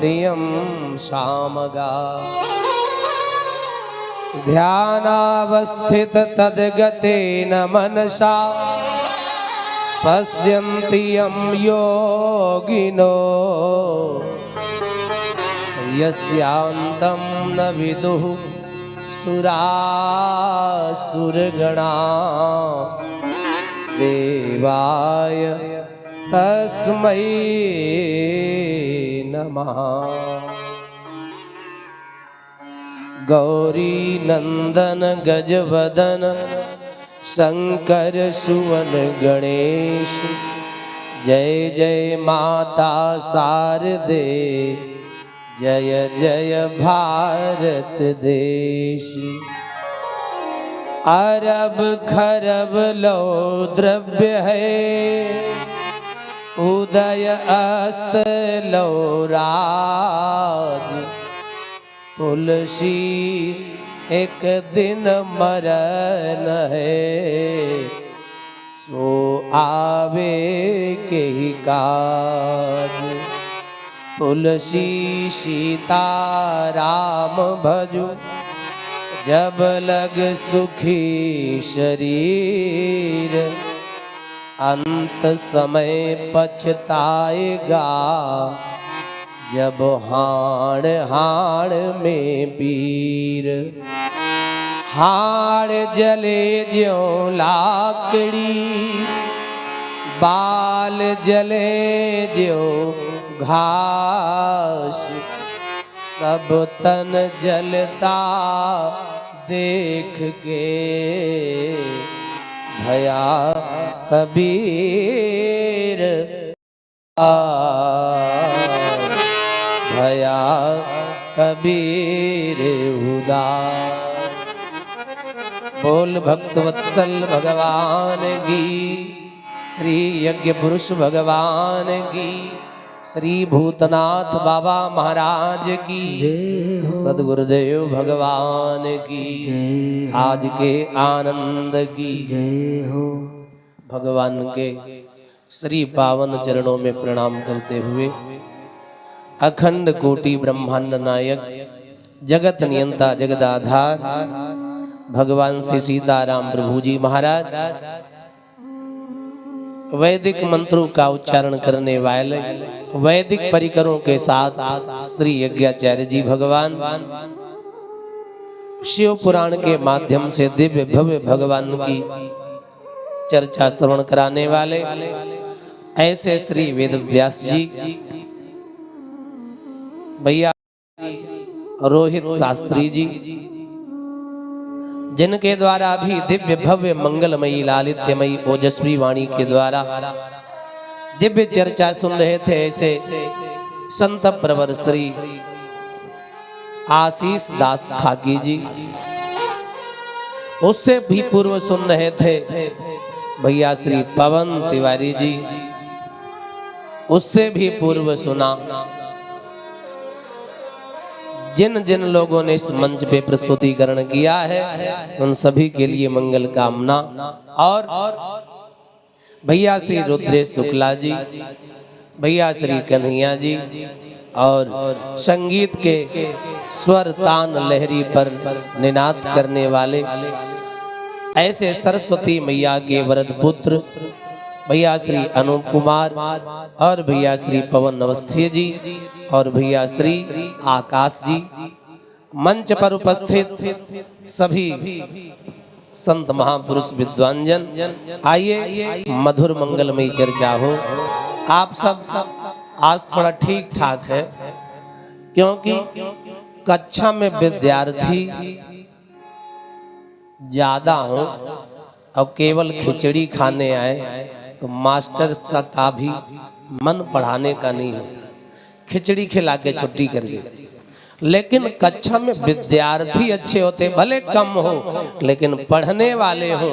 पश्यन्त्यं शामगा ध्यानावस्थित तद्गतेन मनसा पश्यन्त्यं योगिनो यस्यान्तं न विदुः सुरासुरगणा देवाय तस्मै नमः। गौरी नंदन गजवदन शंकर सुवन गणेश जय जय माता शारदे जय जय भारत देश। अरब खरब लो द्रव्य है उदय अस्त लो राज तुलसी एक दिन मरन है सो आवे के ही काज। तुलसी सीता राम भजो जब लग सुखी शरीर अंत समय पछताएगा जब हाड़ हाड़ में पीर। हाड़ जले ज्यों लाकड़ी बाल जले ज्यों घास सब तन जलता देख के भया कबीर भया कबीर उदास। बोल भक्तवत्सल भगवान की श्री यज्ञ पुरुष भगवान की श्री भूतनाथ बाबा महाराज की सदगुरुदेव भगवान की आज के आनंद की जय हो। भगवान के श्री पावन चरणों में प्रणाम करते हुए अखंड कोटि ब्रह्मांड नायक जगत नियंता जगदाधार भगवान श्री सीताराम प्रभु जी महाराज वैदिक मंत्रों का उच्चारण करने वाले वैदिक परिकरों के साथ श्री यज्ञाचार्य जी भगवान शिव पुराण के माध्यम से दिव्य भव्य भगवान की चर्चा श्रवण कराने वाले ऐसे श्री वेद व्यास जी भैया रोहित शास्त्री जी जिनके द्वारा भी दिव्य भव्य मंगलमयी लालित्यमयी ओजस्वी वाणी के द्वारा दिव्य चर्चा सुन रहे थे ऐसे संत प्रवर श्री आशीष दास खाकी जी। उससे भी पूर्व सुन रहे थे भैया श्री पवन तिवारी जी। उससे भी पूर्व सुना जिन जिन लोगों ने इस मंच पे प्रस्तुतिकरण किया है उन सभी के लिए मंगल कामना। और भैया श्री रुद्रेश शुक्ला जी भैया श्री कन्हैया जी और संगीत के स्वर तान लहरी पर निनाद करने वाले ऐसे सरस्वती मैया के वरद पुत्र भैया श्री अनूप कुमार और भैया श्री पवन अवस्थी जी और भैया श्री आकाश जी। मंच पर उपस्थित सभी संत महापुरुष विद्वानजन आइए मधुर मंगलमयी चर्चा हो। आप सब आज थोड़ा ठीक ठाक है क्योंकि कक्षा में विद्यार्थी ज्यादा हो और केवल खिचड़ी खाने आए तो मास्टर का भी मन पढ़ाने का नहीं होता, खिचड़ी खिला के छुट्टी कर देते। लेकिन कक्षा में विद्यार्थी अच्छे होते भले कम हो लेकिन पढ़ने वाले हो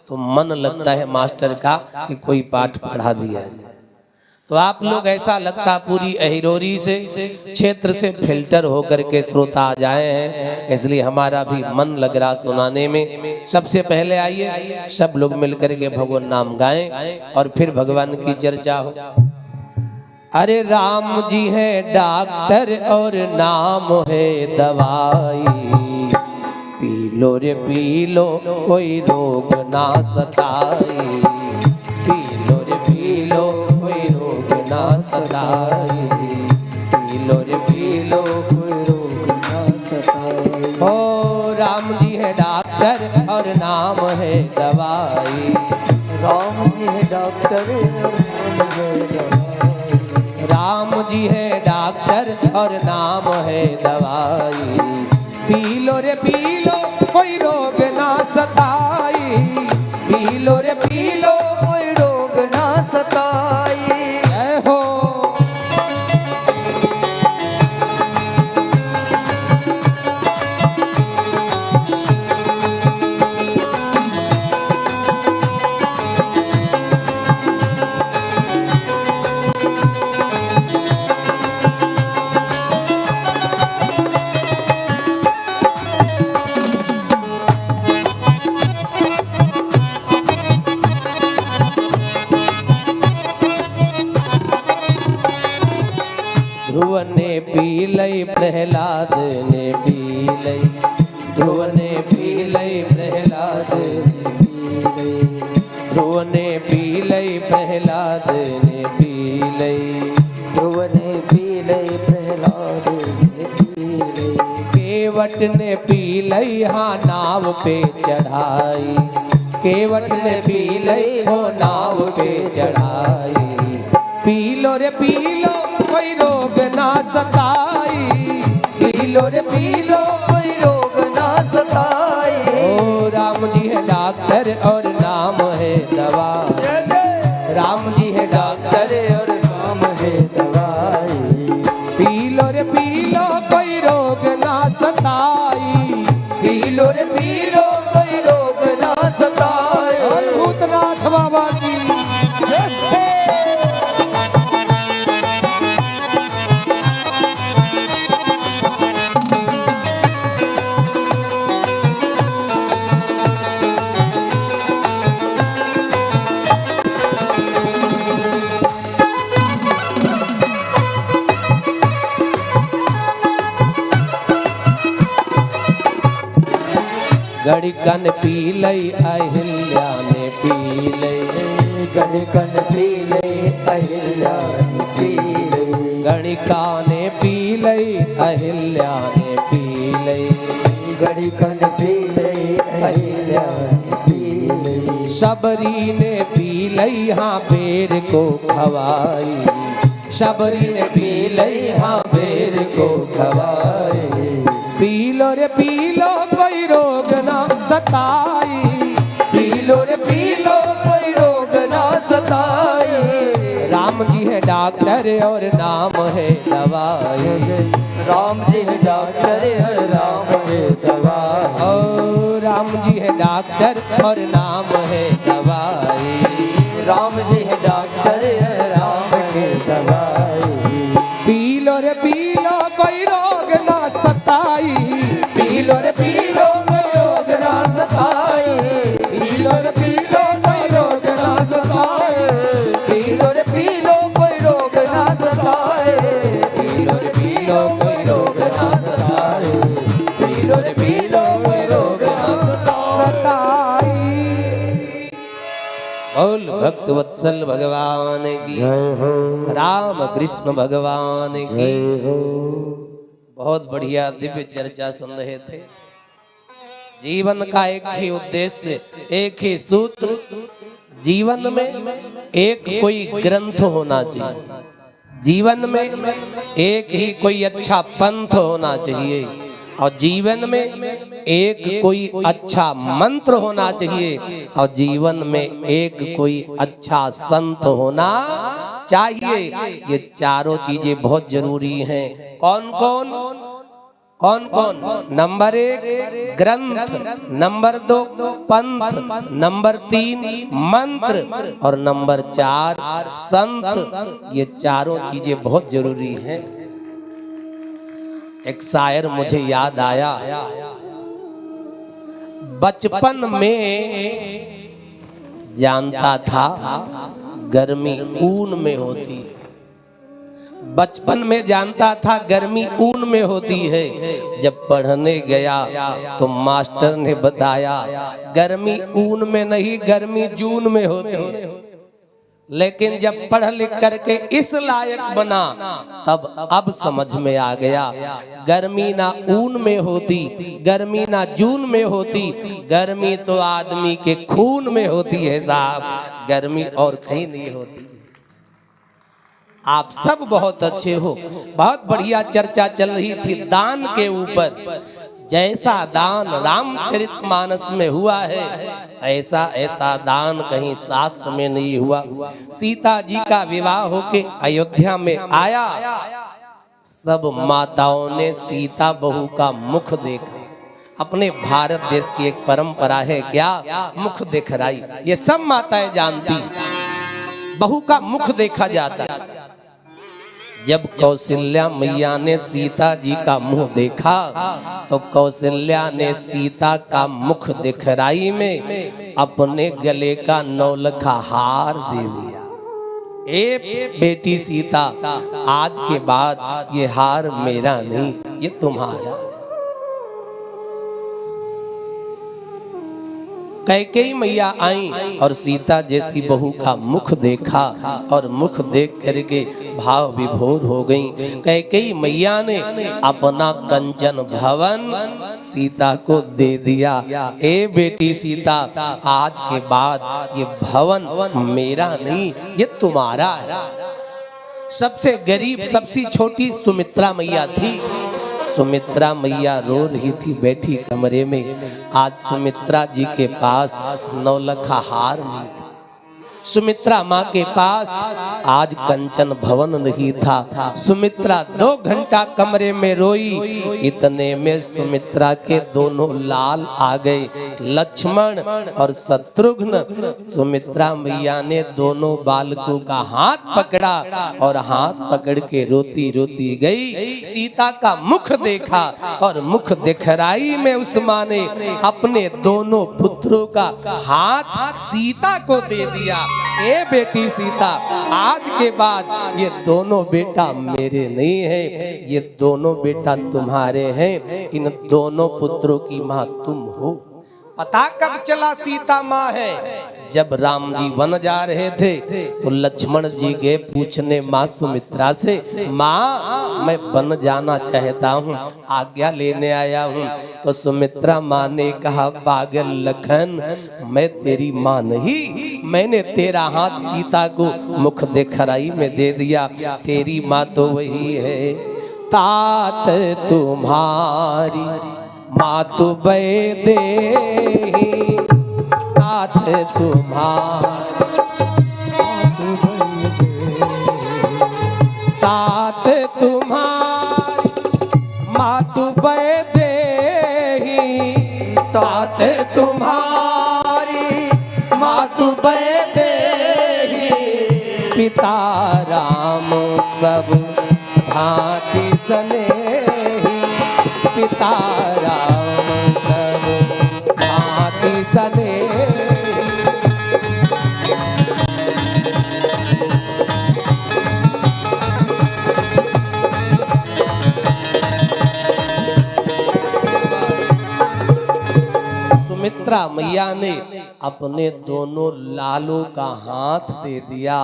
तो मन लगता है मास्टर का कि कोई पाठ पढ़ा दिया है। तो आप लोग ऐसा लगता पूरी अहिरोरी से क्षेत्र से फिल्टर होकर के श्रोता आ जाए हैं, इसलिए हमारा भी मन लग रहा सुनाने में। सबसे पहले आइए सब लोग मिलकर के भगवान नाम गाएं और फिर भगवान की चर्चा हो। अरे राम जी है डॉक्टर और नाम है दवाई, पी लो रे पी लो कोई रोग ना सताई, पी लो रे पी लो कोई रोग ना सताई, पी लो रे पी लो कोई रोग ना सताई। ओ राम जी है डॉक्टर और नाम है दवाई, राम जी है डॉक्टर और नाम है दवाई, राम जी है डॉक्टर और नाम है दवाई, पी लो रे पी लो कोई रोग ना सताई, पी लो रे पी लो कोई रोग ना सताई। जय हो। ध्रुव ने पी लई प्रहलाद ने पी लई, ध्रुव ने पी लई प्रहलाद ने पी लई, ध्रुव ने पी लई प्रहलाद ने पी लई, ध्रुव ने पी लई प्रहलाद ने पी लई, केवट ने पी लई हाँ नाव पे चढ़ाई, केवट ने पी लई हो नाव पे चढ़ाई, पी लो रे पी लो कोई रोग ना सताई, पी लो रे पी लो कोई रोग ना सताई। ओ राम जी है डॉक्टर और नाम है दवाई, राम जी है डॉक्टर और नाम है दवाई, पी लो रे पी लो कोई रोग ना सताई, पी लो रे पी लो कोई रोग ना सताई। और भूतनाथ बाबा की गड़िकन पी लई अहिल्या ने पी लई, गणिकन पी लई अहिल्या ने पी लई, गणिका ने पी लई अहिल्या ने पी लई, गणिकन पी लई अहिल्या ने पी लई, शबरी ने पी लई हाँ बेर को खवाई, शबरी ने पी लई हाँ बेर को खवाई, पी लो रे पी लो कोई रोग ना सताई, पी लो रे पी लो कोई रोग ना सताई। राम जी है डॉक्टर और नाम है दवाई, राम जी है डॉक्टर और राम है दवाई, ओ राम जी है डॉक्टर और नाम है दवाई, राम जी है डॉक्टर और राम है दवाई, पी लो रे पी लो कोई रोग ना सताई, पी लो रे पी लो कोई रोग ना सताई, पी लो रे पी लो कोई रोग ना सताई, पी लो रे पी लो कोई रोग ना सताए, पी लो रे पी लो कोई रोग ना सताई, पी लो रे पी लो कोई रोग ना सताई। बोल भक्त वत्सल भगवान की, राम कृष्ण भगवान की। बहुत बढ़िया दिव्य चर्चा सुन रहे थे। जीवन का एक ही उद्देश्य, एक ही सूत्र, जीवन में एक कोई ग्रंथ होना चाहिए, जीवन में एक ही कोई अच्छा पंथ होना चाहिए, और जीवन में एक कोई अच्छा मंत्र होना चाहिए, और जीवन में एक कोई अच्छा संत होना चाहिए। ये चारों चीजें बहुत जरूरी हैं। कौन कौन? कौन कौन? नंबर 1 ग्रंथ, नंबर 2 पंथ, नंबर 3 मंत्र, और नंबर 4 संत। ये चारों चीजें बहुत जरूरी हैं। एक शायर मुझे याद आया, बचपन में जानता था गर्मी ऊन में होती, बचपन में जानता था गर्मी ऊन में होती है, जब पढ़ने गया तो मास्टर ने बताया गर्मी ऊन में नहीं, गर्मी जून में होती है। लेकिन जब पढ़ लिख करके इस लायक बना तब अब समझ में आ गया गर्मी ना ऊन में होती, गर्मी ना जून में होती, गर्मी तो आदमी के खून में होती है साहब, गर्मी और कहीं नहीं होती। आप सब बहुत अच्छे हो। बहुत बढ़िया चर्चा चल रही थी दान के ऊपर। जैसा दान रामचरितमानस में हुआ है ऐसा ऐसा दान कहीं शास्त्र में नहीं हुआ। सीता जी का विवाह होके अयोध्या में आया, सब माताओं ने सीता बहू का मुख देखा। अपने भारत देश की एक परंपरा है क्या, मुख दिखराई, ये सब माताएं जानती, बहू का मुख देखा जाता। जब कौशल्या मैया ने सीता जी का मुंह देखा तो कौशल्या ने सीता का मुख दिखराई में अपने गले का नौलखा हार दे दिया। ए बेटी सीता, आज के बाद ये हार मेरा नहीं, ये तुम्हारा। कैकेयी मैया आई और सीता जैसी बहू का मुख देखा और मुख देख करके भाव विभोर हो गई। कैकेयी मैया ने अपना कंचन भवन सीता को दे दिया। ए बेटी सीता, आज के बाद ये भवन मेरा नहीं, ये तुम्हारा है। सबसे गरीब, सबसे छोटी सुमित्रा मैया थी। सुमित्रा मैया रो रही थी बैठी कमरे में। आज सुमित्रा जी के पास नौलखा हार नहीं था, सुमित्रा माँ के पास आज कंचन भवन नहीं था। सुमित्रा 2 घंटा कमरे में रोई, इतने में सुमित्रा के दोनों लाल आ गए, लक्ष्मण और शत्रुघ्न। सुमित्रा मैया ने दोनों बालकों का हाथ पकड़ा और हाथ पकड़ के रोती रोती गई। सीता का मुख देखा और मुख दिखराई में उस माँ ने अपने दोनों पुत्रों का हाथ सीता को दे दिया। ए बेटी सीता, आज के बाद ये दोनों बेटा मेरे नहीं है, ये दोनों बेटा तुम्हारे हैं। इन दोनों पुत्रों की माँ तुम हो। पता कब चला सीता माँ है? जब राम जी वन जा रहे थे तो लक्ष्मण जी गए पूछने माँ सुमित्रा से, माँ मैं वन जाना चाहता हूँ, आज्ञा लेने आया हूँ। तो सुमित्रा माँ ने कहा, पागल लखन, मैं तेरी माँ नहीं, मैंने तेरा हाथ सीता को मुख दिखराई में दे दिया। तेरी माँ तो वही है, तात तुम्हारी मातु दे, तात तुम्हारी, तात तुम्हारी मातु दे, तात तुम्हारी मातु दे। पिता राम सब भांति स्नेही, पिता राम सब भांति स्नेही। सुमित्रा मैया ने अपने दोनों लालों का हाथ दे दिया।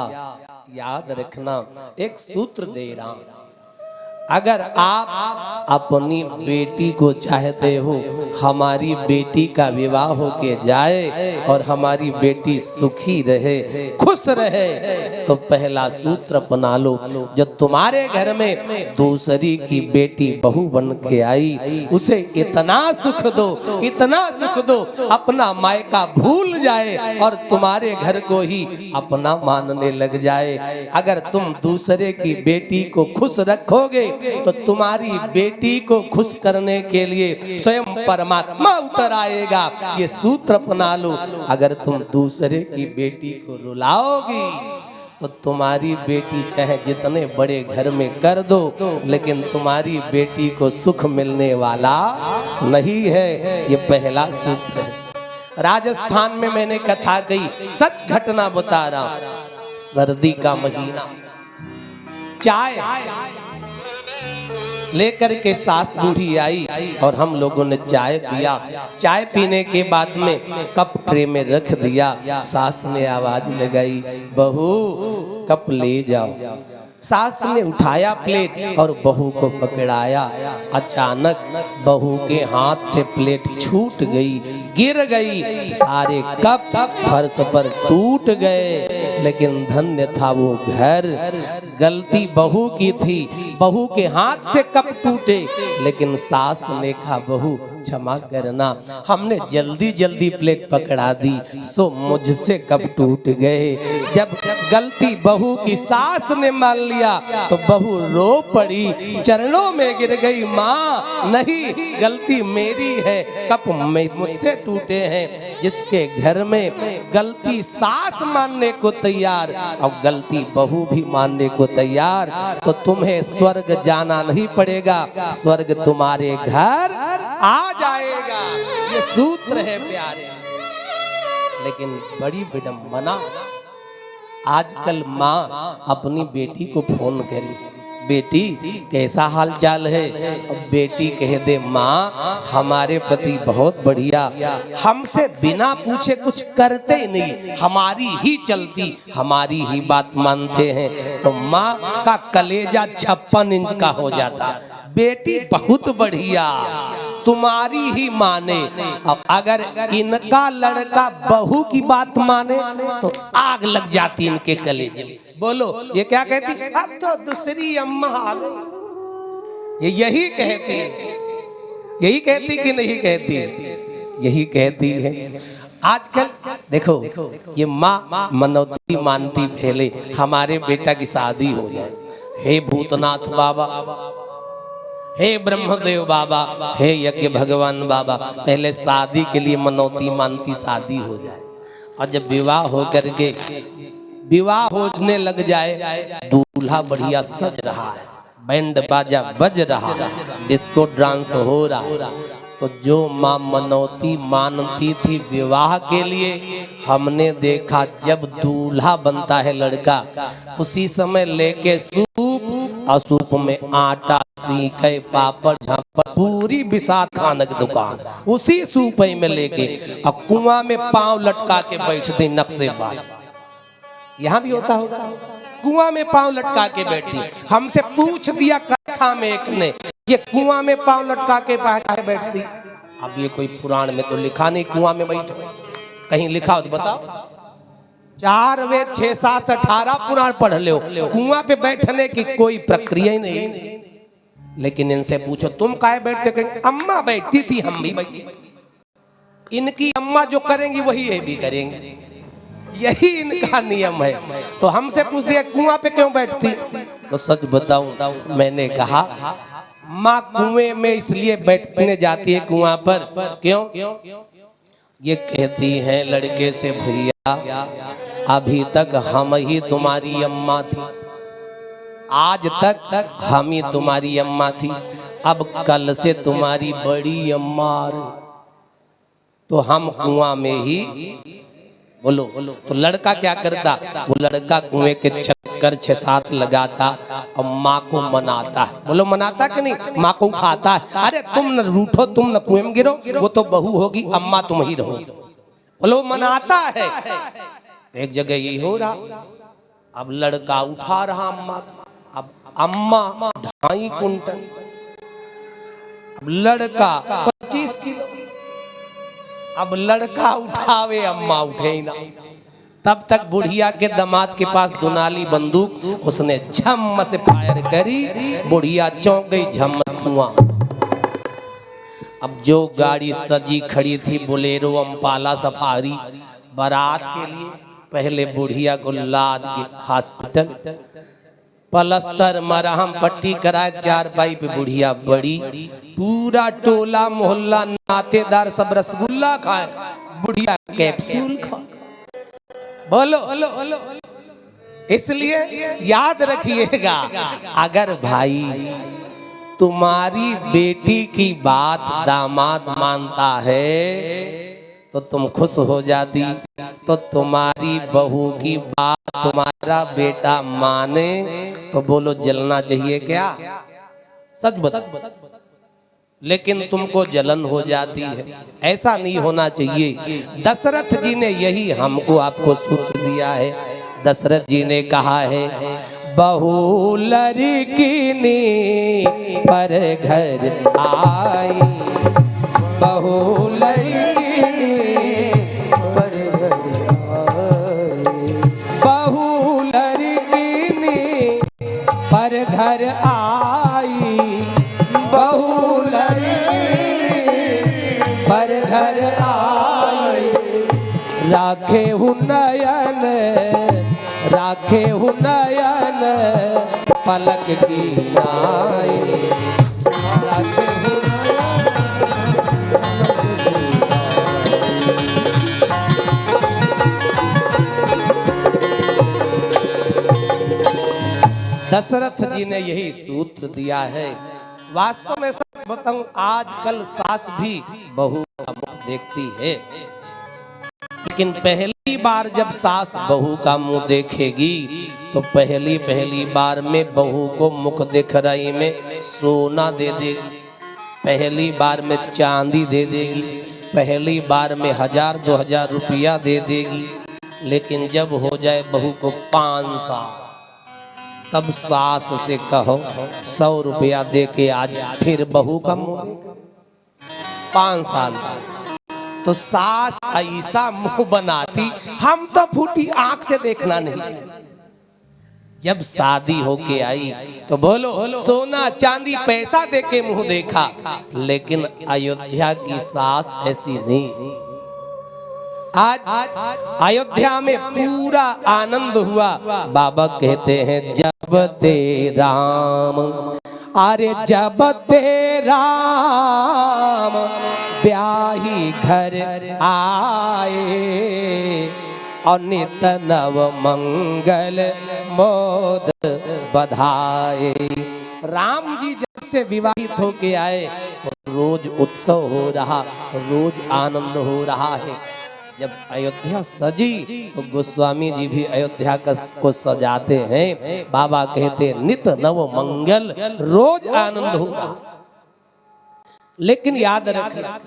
याद रखना, एक सूत्र दे रहा हूं, अगर आप अपनी बेटी को चाहते हो हमारी बेटी का विवाह होके जाए और हमारी बेटी सुखी रहे, खुश रहे, तो पहला सूत्र अपना लो। जो तुम्हारे घर में दूसरी की बेटी बहू बन के आई, उसे इतना सुख दो, इतना सुख दो, अपना मायका भूल जाए और तुम्हारे घर को ही अपना मानने लग जाए। अगर तुम दूसरे की बेटी को खुश रखोगे तो तुम्हारी बेटी को खुश करने के लिए स्वयं परमात्मा उतर आएगा। ये सूत्र अपना लो। अगर तुम दूसरे की बेटी को रुलाओगी तो तुम्हारी बेटी चाहे जितने बड़े घर में कर दो, लेकिन तुम्हारी बेटी को सुख मिलने वाला नहीं है। ये पहला सूत्र है। राजस्थान में मैंने कथा कही, सच घटना बता रहा हूं। सर्दी का महीना, चाय लेकर के सास बूढ़ी आई और हम लोगों ने चाय पिया। चाय पीने के बाद में कप ट्रे में रख दिया। सास ने आवाज लगाई, बहू कप ले जाओ। सास ने उठाया प्लेट और बहू को पकड़ाया। अचानक बहू के हाथ से प्लेट छूट गई, गिर गई, सारे कप फर्श पर टूट गए। लेकिन धन्य था वो घर, गलती बहू की थी, बहू के हाथ से कप टूटे, लेकिन सास ने कहा बहू क्षमा करना, हमने जल्दी जल्दी प्लेट पकड़ा दी सो मुझसे कप टूट गए। जब गलती बहू की सास ने मान लिया तो बहू रो पड़ी, चरणों में गिर गई, माँ नहीं गलती मेरी है, कप मुझसे टूटे हैं। जिसके घर में गलती सास मानने को तैयार और गलती बहू भी मानने को तैयार, तो तुम्हें स्वर्ग जाना नहीं पड़ेगा, स्वर्ग तुम्हारे घर आ जाएगा। ये सूत्र है प्यारे। लेकिन बड़ी विडंबना, आजकल माँ अपनी बेटी को फोन करी, बेटी कैसा हाल चाल है? अब बेटी कह दे माँ हमारे पति बहुत बढ़िया, हमसे बिना पूछे कुछ करते ही नहीं, हमारी ही चलती, हमारी ही बात मानते हैं। तो माँ का कलेजा 56 इंच का हो जाता, बेटी बहुत बढ़िया तुम्हारी ही माने। अब अगर इनका लड़का बहू की बात माने तो आग लग जाती इनके कलेजे में। बोलो ये क्या कहती? अब तो दूसरी अम्मा आ गई। ये यही कहती, यही कहती कि नहीं कहती? यही कहती है। आजकल देखो ये माँ मनौती मानती, पहले हमारे बेटा की शादी हो जाए, हे भूतनाथ बाबा, हे ब्रह्मदेव बाबा, हे यज्ञ भगवान बाबा, पहले शादी के लिए मनौती मानती, शादी हो जाए। और जब विवाह हो करके विवाह होने लग जाए, दूल्हा बढ़िया सज रहा है, बैंड बाजा बज रहा है, डिस्को डांस हो रहा है, तो जो माँ मनौती मानती थी विवाह के लिए, हमने देखा जब दूल्हा बनता है लड़का, उसी समय लेके सूप और सूप में आटा, सीखे, पापड़, झापड़, पूरी बिसात खाने की दुकान उसी सूप में लेके, अब कुआं में पांव लटका के बैठते नक्शेबाज। यहाँ भी होता होगा, कुआं में पांव लटका के बैठती। हमसे पूछ दिया कथा में एक ने, ये कुआं में पांव लटका के बैठती। अब ये कोई पुराण में तो लिखा नहीं कुआं में बैठो, कहीं लिखा हो तो बताओ। 4 वेद 6 7 18 पुराण पढ़ लो, कुआं पे बैठने की कोई प्रक्रिया ही नहीं। लेकिन इनसे पूछो तुम काहे बैठते? कहेंगे अम्मा बैठती थी, हम भी बैठे। इनकी अम्मा जो करेंगी वही ये भी करेंगे, यही इनका नियम है। तो हमसे पूछ दिया कुआं पे क्यों बैठती? तो सच बताऊं, मैंने कहा माँ कुएं में इसलिए बैठने जाती है कुआं पर, क्यों? ये कहती है लड़के से, भैया अभी तक हम ही तुम्हारी अम्मा थी, आज तक हम ही तुम्हारी अम्मा थी, अब कल से तुम्हारी बड़ी अम्मा, तो हम कुआं में ही। बोलो तो लड़का क्या करता? वो लड़का कुएं के चक्कर 6 7 लगाता और माँ को मनाता है। बोलो मनाता कि नहीं? माँ को उठाता है, अरे तुम न रूठो, तुम न कुएं में गिरो, वो तो बहू होगी, अम्मा तुम ही रहो। बोलो मनाता है। एक जगह यही हो रहा, अब लड़का उठा रहा अम्मा, अब अम्मा 2.5 कुंटल, अब लड़का 25 किलो, अब लड़का उठावे अम्मा उठे ही ना। तब तक बुढ़िया के दामाद के पास दुनाली बंदूक, उसने झम से फायर करी, बुढ़िया चौंक गई, झम कुआं। अब जो गाड़ी सजी खड़ी थी बोलेरो अम्पाला सफारी बारात के लिए, पहले बुढ़िया को लाद के हॉस्पिटल, पलस्तर मरहम पट्टी करा, 4 पाई पे बुढ़िया बड़ी, पूरा टोला मोहल्ला नातेदार सब रसगुल्ला खाए, बुढ़िया कैप्सूल खाए। बोलो इसलिए याद रखिएगा, अगर भाई तुम्हारी बेटी की बात दामाद मानता है तो तुम खुश हो जाती, तो तुम्हारी बहू की बात तुम्हारा बेटा माने तो बोलो जलना चाहिए क्या? सच बता। लेकिन तुमको जलन हो जाती है, ऐसा नहीं होना चाहिए। दशरथ जी ने यही हमको आपको सूत्र दिया है। दशरथ जी ने कहा है, बहू लड़कीनी पर घर आई, बहू लड़कीनी पर घर आए, बहू लड़कीनी पर घर आई, बहू लड़कीनी पर घर आई। राखे हूँ नयन, राखे हूँ नयन पलक की नाई, राखे हूँ दशरथ जी ने यही सूत्र दिया है। वास्तव में सच बताऊं, आजकल सास भी बहू का मुख देखती है, लेकिन पहली बार जब सास बहू का मुंह देखेगी तो पहली बार में बहू को मुख दिखराई में सोना दे देगी, पहली बार में चांदी दे देगी, पहली बार में 1000-2000 रुपया दे देगी। लेकिन जब हो जाए बहू को 5 साल, तब सास से कहो 100 रुपया दे के आज फिर बहू का मुंह देख। 5 साल तो सास ऐसा मुंह बनाती, हम तो फूटी आंख से देखना नहीं। जब शादी होके आई तो बोलो सोना चांदी पैसा दे के मुंह देखा, लेकिन अयोध्या की सास ऐसी नहीं। आज अयोध्या में पूरा आनंद हुआ। बाबा कहते हैं जब ते राम, अरे जब ते राम ब्याही घर आए, और नित नव मंगल मोद बधाए। राम जी जब से विवाहित होके आए तो रोज उत्सव हो रहा, रोज आनंद हो रहा है। जब अयोध्या सजी तो गोस्वामी जी भी अयोध्या को सजाते हैं। बाबा कहते नित नव मंगल, रोज आनंद हो रहा। लेकिन याद रखना,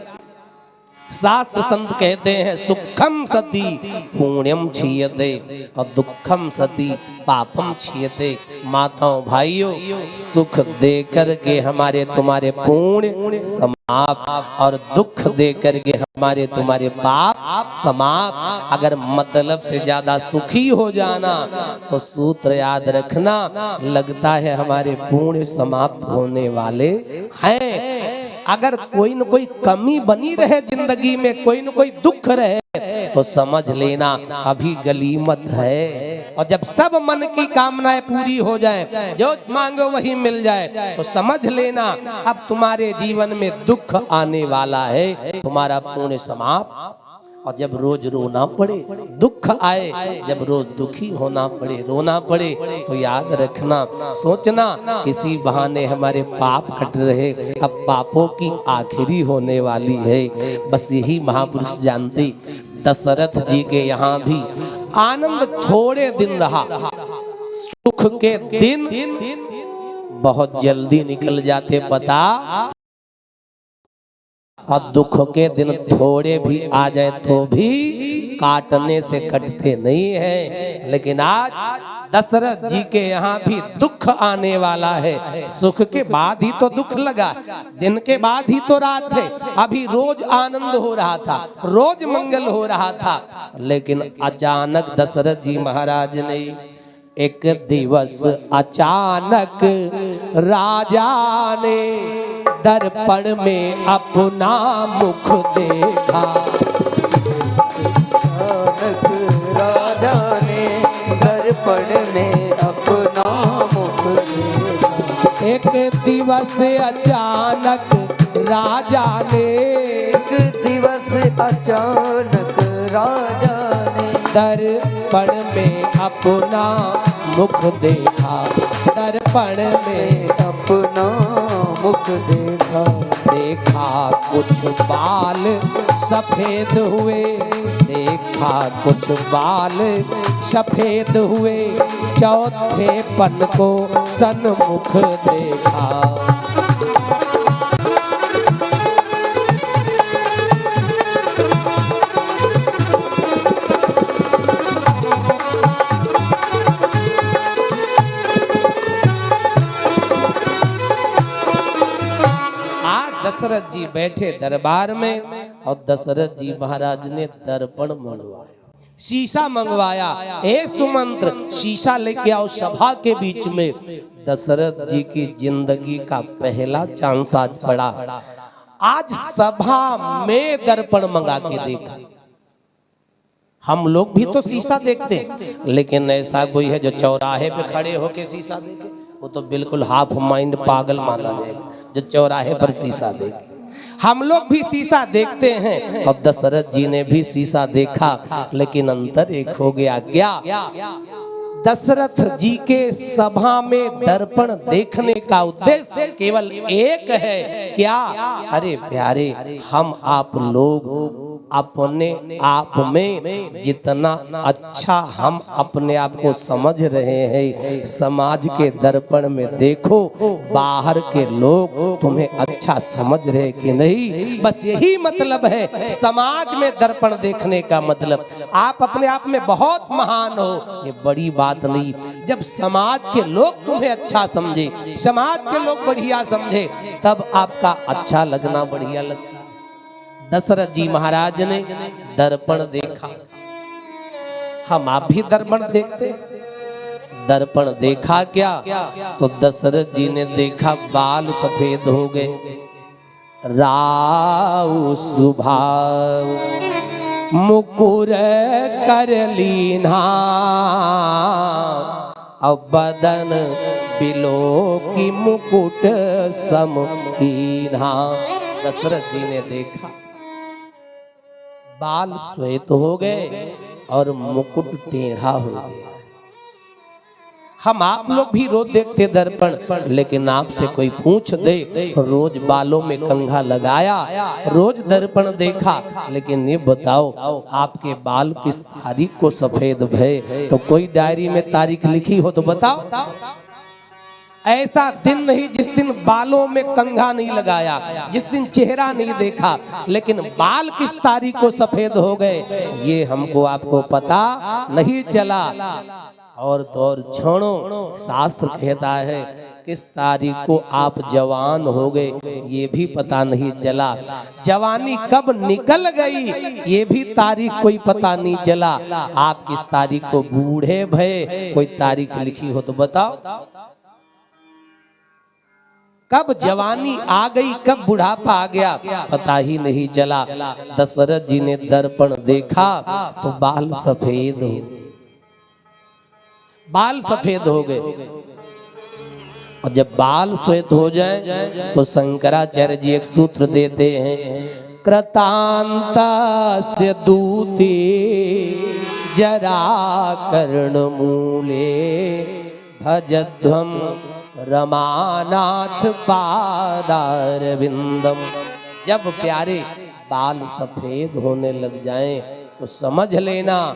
शास्त्र संत कहते हैं सुखम सती पुण्यम क्षीयते और दुखम सती पापम क्षीयते। माताओं भाइयों, सुख देकर के हमारे तुम्हारे पुण्य समाप्त और दुख देकर के हमारे तुम्हारे पाप समाप्त। अगर मतलब से ज्यादा सुखी हो जाना तो सूत्र याद रखना, लगता है हमारे पुण्य समाप्त होने वाले हैं। अगर कोई न कोई कमी बनी रहे जिंदगी में, कोई न कोई दुख रहे, तो समझ लेना अभी गलीमत है। और जब सब मन की कामनाएं पूरी हो जाए, जो मांगो वही मिल जाए, तो समझ लेना अब तुम्हारे जीवन में दुख आने वाला है, तुम्हारा पुण्य समाप्त। और जब रोज रोना पड़े, दुख आए, जब रोज दुखी होना पड़े, रोना पड़े, तो याद रखना, सोचना इसी बहाने हमारे पाप कट रहे। अब पापों की आखिरी होने वाली है, बस यही महापुरुष जानते। दशरथ जी के यहाँ भी आनंद थोड़े दिन रहा, सुख के दिन बहुत जल्दी निकल जाते पता, और दुख के दिन थोड़े भी आ जाए तो भी काटने से कटते नहीं है। लेकिन आज दशरथ जी के यहाँ भी दुख आने वाला है। सुख के बाद ही तो दुख लगा, दिन के बाद ही तो रात है। अभी रोज आनंद हो रहा था, रोज मंगल हो रहा था, लेकिन अचानक दशरथ जी महाराज ने एक दिवस अचानक राजा ने दर्पण में अपना मुख देखा। अचानक राजा ने दर्पण में अपना मुख देखा। एक दिवस अचानक राजा ने, एक दिवस अचानक राजा ने दर्पण में अपना मुख देखा। दर्पण में अपना मुख देखा। देखा कुछ बाल सफेद हुए, देखा कुछ बाल सफेद हुए, चौथे पन को सन्मुख देखा। दशरथ जी बैठे दरबार में और दशरथ जी महाराज ने दर्पण मंगवाया, शीशा मंगवाया। ए सुमंत्र, शीशा लेके आओ सभा के बीच में। दशरथ जी की जिंदगी का पहला चांस आज पड़ा। आज सभा में दर्पण मंगा के देखा। हम लोग भी तो शीशा देखते हैं, लेकिन ऐसा कोई है जो चौराहे पे खड़े होके शीशा देखे? वो तो बिल्कुल हाफ माइंड पागल माना जाएगा जो चौराहे पर शीशा देखे। हम लोग भी शीशा देखते हैं और दशरथ जी ने भी शीशा देखा, लेकिन अंतर एक हो गया। क्या? दशरथ जी के सभा में दर्पण देखने का उद्देश्य केवल एक है। क्या? अरे प्यारे, हम आप लोग अपने आप में जितना अच्छा हम अपने आप को समझ रहे हैं, समाज के दर्पण में देखो बाहर के लोग तुम्हें अच्छा समझ रहे कि नहीं। बस यही मतलब है समाज में दर्पण देखने का मतलब। आप अपने आप में बहुत महान हो, ये बड़ी बात नहीं। जब समाज के लोग तुम्हें अच्छा समझे, समाज के लोग बढ़िया समझे, तब आपका अच्छा लगना बढ़िया लगता। दशरथ जी महाराज ने दर्पण देखा। हम आप भी दर्पण देखते। दर्पण देखा क्या? तो दशरथ जी ने देखा बाल सफेद हो गए, राउ सुभाव मुकुर कर लीना, अब बदन बिलो की मुकुट सम कीन्हा। दशरथ जी ने देखा बाल श्वेत हो गए और मुकुट टेढ़ा हो गया। हम आप लोग भी रोज देखते दर्पण, लेकिन आपसे कोई पूछ दे, रोज बालों में कंघा लगाया, रोज दर्पण देखा, लेकिन ये बताओ आपके बाल किस तारीख को सफेद भये? तो कोई डायरी में तारीख लिखी हो तो बताओ। ऐसा दिन नहीं जिस दिन बालों में कंघा नहीं लगाया, जिस दिन चेहरा नहीं देखा, लेकिन बाल किस तारीख को सफेद हो गए ये हमको आपको पता नहीं चला। और तो और छोड़ो, शास्त्र कहता है किस तारीख को आप जवान हो गए ये भी पता नहीं चला। जवानी कब निकल गई ये भी तारीख कोई पता नहीं चला। आप किस तारीख को बूढ़े भये, कोई तारीख लिखी हो तो बताओ। कब जवानी आ गई, कब बुढ़ापा आ गया, पता ही नहीं चला। दशरथ जी ने दर्पण देखा तो बाल सफेद हो, बाल सफेद हो गए। और जब बाल श्वेत हो जाए तो शंकराचार्य जी एक सूत्र देते हैं, कृतांतस्य दूते जरा कर्ण मूले भजध्वम रमानाथ पादारविंदम। जब प्यारे बाल सफेद होने लग जाएं तो समझ लेना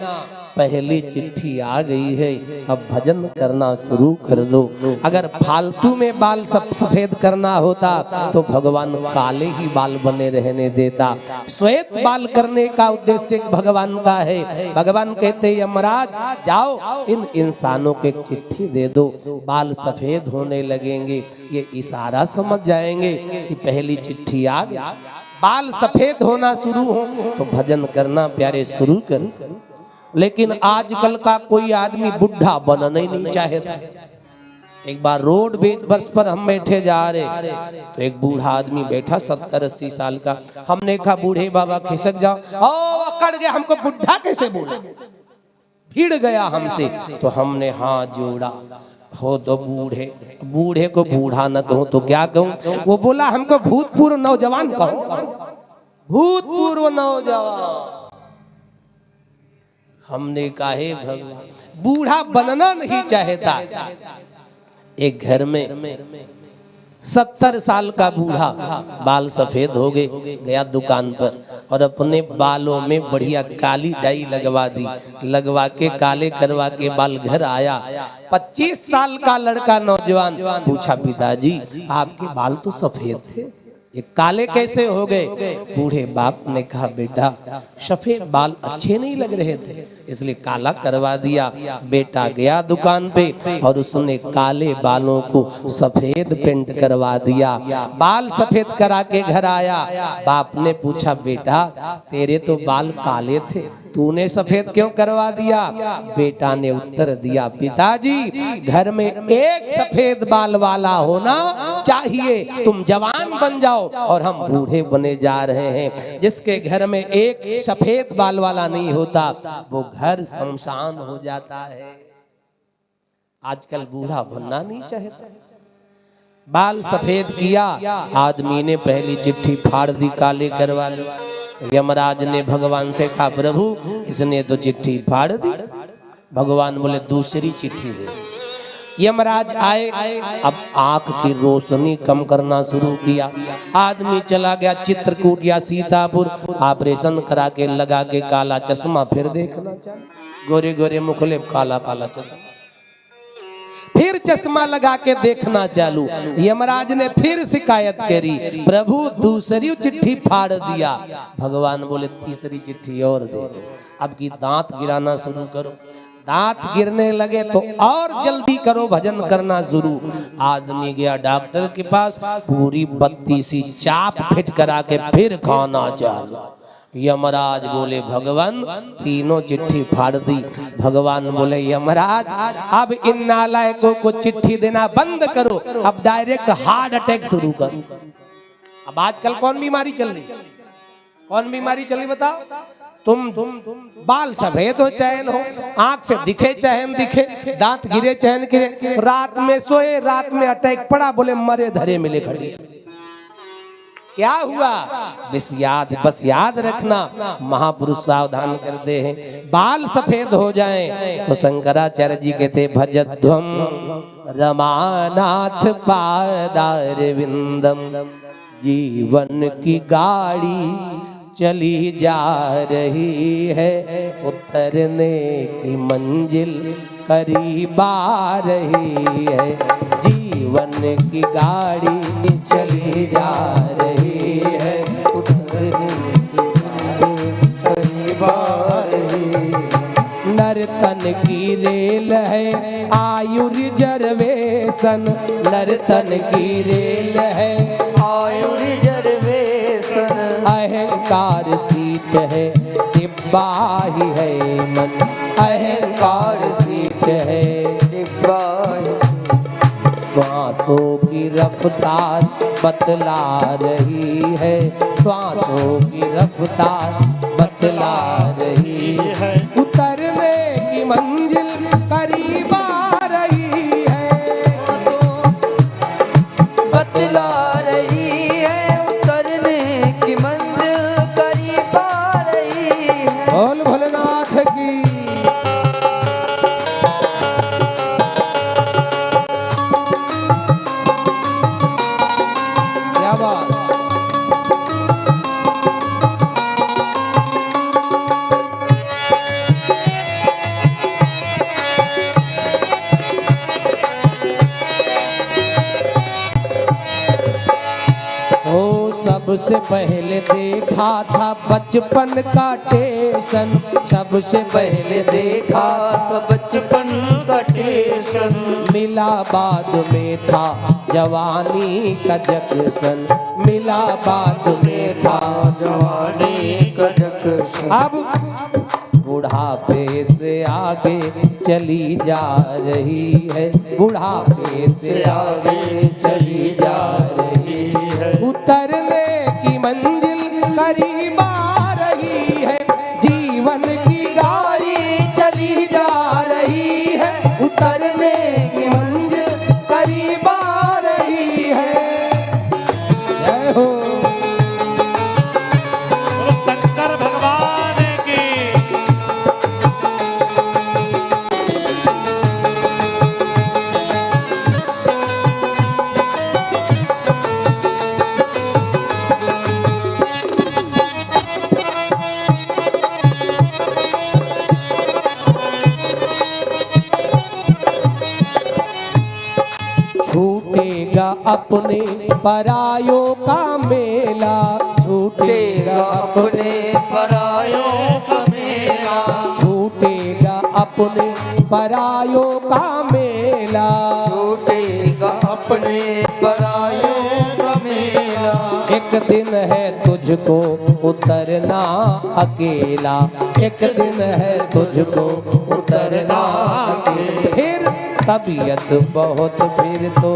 पहली चिट्ठी आ गई है, अब भजन करना शुरू कर दो। अगर फालतू में बाल सफेद करना होता तो भगवान काले ही बाल बने रहने देता। श्वेत बाल करने का उद्देश्य भगवान का है। भगवान कहते हैं यमराज जाओ इन इंसानों को एक चिट्ठी दे दो, बाल सफेद होने लगेंगे, ये इशारा समझ जाएंगे कि पहली चिट्ठी आ गई। बाल सफेद होना शुरू हो तो भजन करना प्यारे शुरू कर। लेकिन आजकल का कोई आदमी बुढ़ा बनना ही नहीं चाहता। एक बार रोड बस पर हम बैठे जा रहे तो एक बूढ़ा आदमी बैठा 70-80 साल का। हमने कहा बूढ़े बाबा खिसक जाओ, ओ अकड़ गया, हमको बुढ़ा कैसे बोले, भिड़ गया हमसे। तो हमने हाथ जोड़ा, हो तो बूढ़े, बूढ़े को बूढ़ा न कहूं तो क्या कहूं। वो बोला हमको भूतपूर्व नौजवान कहो, भूतपूर्व नौजवान। हमने कहा हे भगवान, बूढ़ा बनना नहीं चाहता। एक घर में 70 साल का बूढ़ा, बाल सफेद हो गए, गया दुकान पर, और अपने बालों में बढ़िया काली डाई लगवा दी, लगवा के काले करवा के बाल घर आया। 25 साल का लड़का नौजवान पूछा, पिताजी आपके बाल तो सफेद थे, ये काले कैसे हो गए? बूढ़े बाप ने कहा, बेटा सफेद बाल अच्छे नहीं लग रहे थे इसलिए काला करवा दिया। बेटा गया दुकान पे और उसने काले बालों को सफेद पेंट करवा दिया। बाल सफेद करा के घर आया। बाप ने पूछा, बेटा तेरे तो बाल काले थे, तूने सफेद क्यों करवा दिया? बेटा ने उत्तर दिया, पिताजी घर में एक सफेद बाल वाला होना चाहिए, तुम जवान बन जाओ और हम बूढ़े बने जा रहे हैं। जिसके घर में एक सफेद बाल वाला नहीं होता वो घर शमशान हो जाता है। आजकल बूढ़ा बनना नहीं चाहता। बाल सफेद किया, आदमी ने पहली चिट्ठी फाड़ दी, काले करवा ली। यमराज ने भगवान से कहा, प्रभु इसने तो चिट्ठी फाड़ दी। भगवान बोले, दूसरी चिट्ठी दे। यमराज आए, अब आंख की रोशनी कम करना शुरू किया। आदमी चला गया चित्रकूट या सीतापुर, ऑपरेशन करा के लगा के काला चश्मा, फिर देखना चाहिए, गोरे गोरे मुखले, काला काला चश्मा, फिर चश्मा लगा के देखना चालू। यमराज ने फिर शिकायत करी, प्रभु दूसरी चिट्ठी फाड़ दिया। भगवान बोले, तीसरी चिट्ठी और दे दो, अब की दांत गिराना शुरू करो। दांत गिरने लगे तो और जल्दी करो, भजन करना शुरू। आदमी गया डॉक्टर के पास, पूरी 32 चाप फिट करा के फिर खाना चालू। यमराज बोले, भगवान तीनों चिट्ठी फाड़ दी। भगवान बोले, यमराज अब इन नालायकों को चिट्ठी देना बंद करो, अब डायरेक्ट हार्ट अटैक शुरू करो। अब आजकल कौन बीमारी चल रही, कौन बीमारी चली बताओ? तुम बाल सफेद हो चैन हो, आंख से दिखे चैन दिखे, दांत गिरे चैन गिरे, रात में सोए रात में अटैक पड़ा, बोले मरे धरे मिले खड़े। क्या हुआ? बस याद रखना, महापुरुष सावधान करते हैं, बाल सफेद हो जाएं तो शंकराचार्य जी कहते, भजध्वम रमानाथ पादारविंदम, जीवन की गाड़ी चली जा रही है, उतरने की मंजिल करीब आ रही है, जीवन की गाड़ी चली जा रही है, उतरने की गाड़ी करीब आ रही है। नर्तन की रेल है आयु रिजर्वेशन, नर्तन की रेल है आयु रिजर्वेशन, अहंकार सीट है डिब्बा ही है मन, अहंकार सीट है डिब्बा। श्वासों की रफ्तार बतला रही है, श्वासों की रफ्तार बतला रही है, उतरने की मंजिल करीब आ रही है, बतला रही है, उतरने की मंजिल करीब आ रही है। बोल भोलेनाथ की। क्या बात। सबसे पहले देखा था बचपन का टेंशन, सबसे पहले देखा था बचपन का टेंशन, मिला बाद में था जवानी का जक्शन, मिला बाद में था जवानी का जक्शन। अब बुढ़ापे से आगे चली जा रही है, बुढ़ापे से आगे चली जा रही है, उतरने की मंजिल करीब आ रही है, जीवन की गाड़ी चली जा रही है, उतरने की मंजिल करीब आ रही है। जय हो शंकर भगवान की। अपने परायों का मेला, छूटेगा अपने परायों का मेला, छूटेगा अपने परायों का मेला, छूटेगा अपने परायों का मेला। एक दिन है तुझको उतरना अकेला, एक दिन है तुझको उतरना अकेला। फिर तबीयत बहुत फिर तो,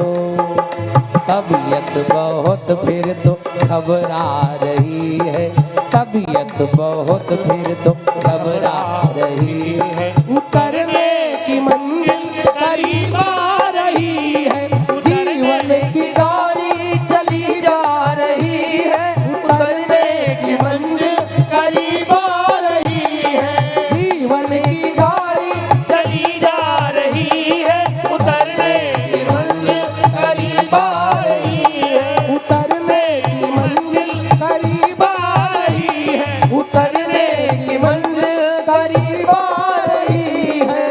तबीयत बहुत फिर तो घबरा रही है, तबीयत बहुत फिर तो घबरा रही है। उतरने की मंजिल करीब आ रही है, जीवन की गाड़ी चली जा रही है, उतरने की मंजिल करीब आ रही है, जीवन की गाड़ी चली जा रही है, उतरने की मंजिल करीब आ रही है, उतरने की मंजिल करीब आ रही है, उतरने की मंजिल करीब आ रही है।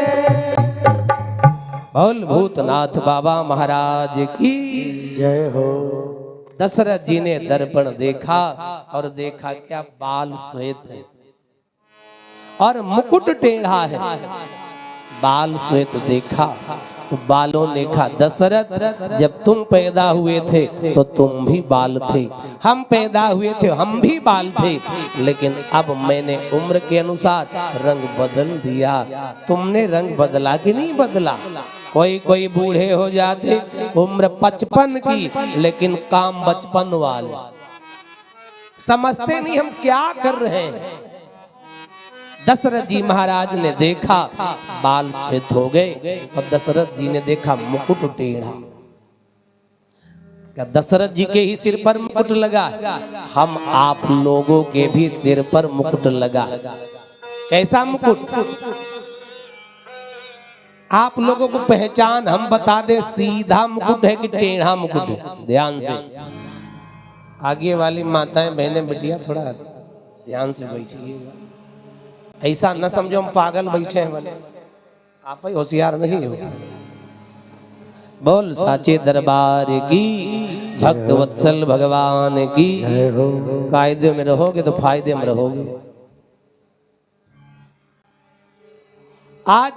बोल भूतनाथ बाबा महाराज की जय हो। दशरथ जी ने दर्पण देखा और देखा क्या बाल श्वेत है और मुकुट टेढ़ा है। बाल श्वेत देखा तो बालों ने कहा दशरथ जब तुम पैदा हुए थे तो तुम भी बाल थे, हम पैदा हुए थे हम भी बाल थे, लेकिन अब मैंने उम्र के अनुसार रंग बदल दिया। तुमने रंग बदला कि नहीं बदला? कोई कोई बूढ़े हो जाते उम्र 55 की लेकिन काम बचपन वाले, समझते नहीं हम क्या कर रहे हैं। दशरथ जी महाराज ने देखा बाल श्वेत हो गए और दशरथ जी ने देखा मुकुट टेढ़ा। क्या दशरथ जी के ही सिर पर मुकुट लगा? हम आप लोगों के भी सिर पर मुकुट लगा। कैसा मुकुट? आप लोगों को पहचान हम बता दे, सीधा मुकुट है कि टेढ़ा मुकुट है? ध्यान से आगे वाली माताएं बहनें बिटिया थोड़ा ध्यान से बैठिएगा, ऐसा न समझो हम पागल बैठे हैं बोले, आप ही होशियार नहीं हो। बोल साचे दरबार की, भक्त वत्सल भगवान की। कायदे में रहोगे तो फायदे में रहोगे। आज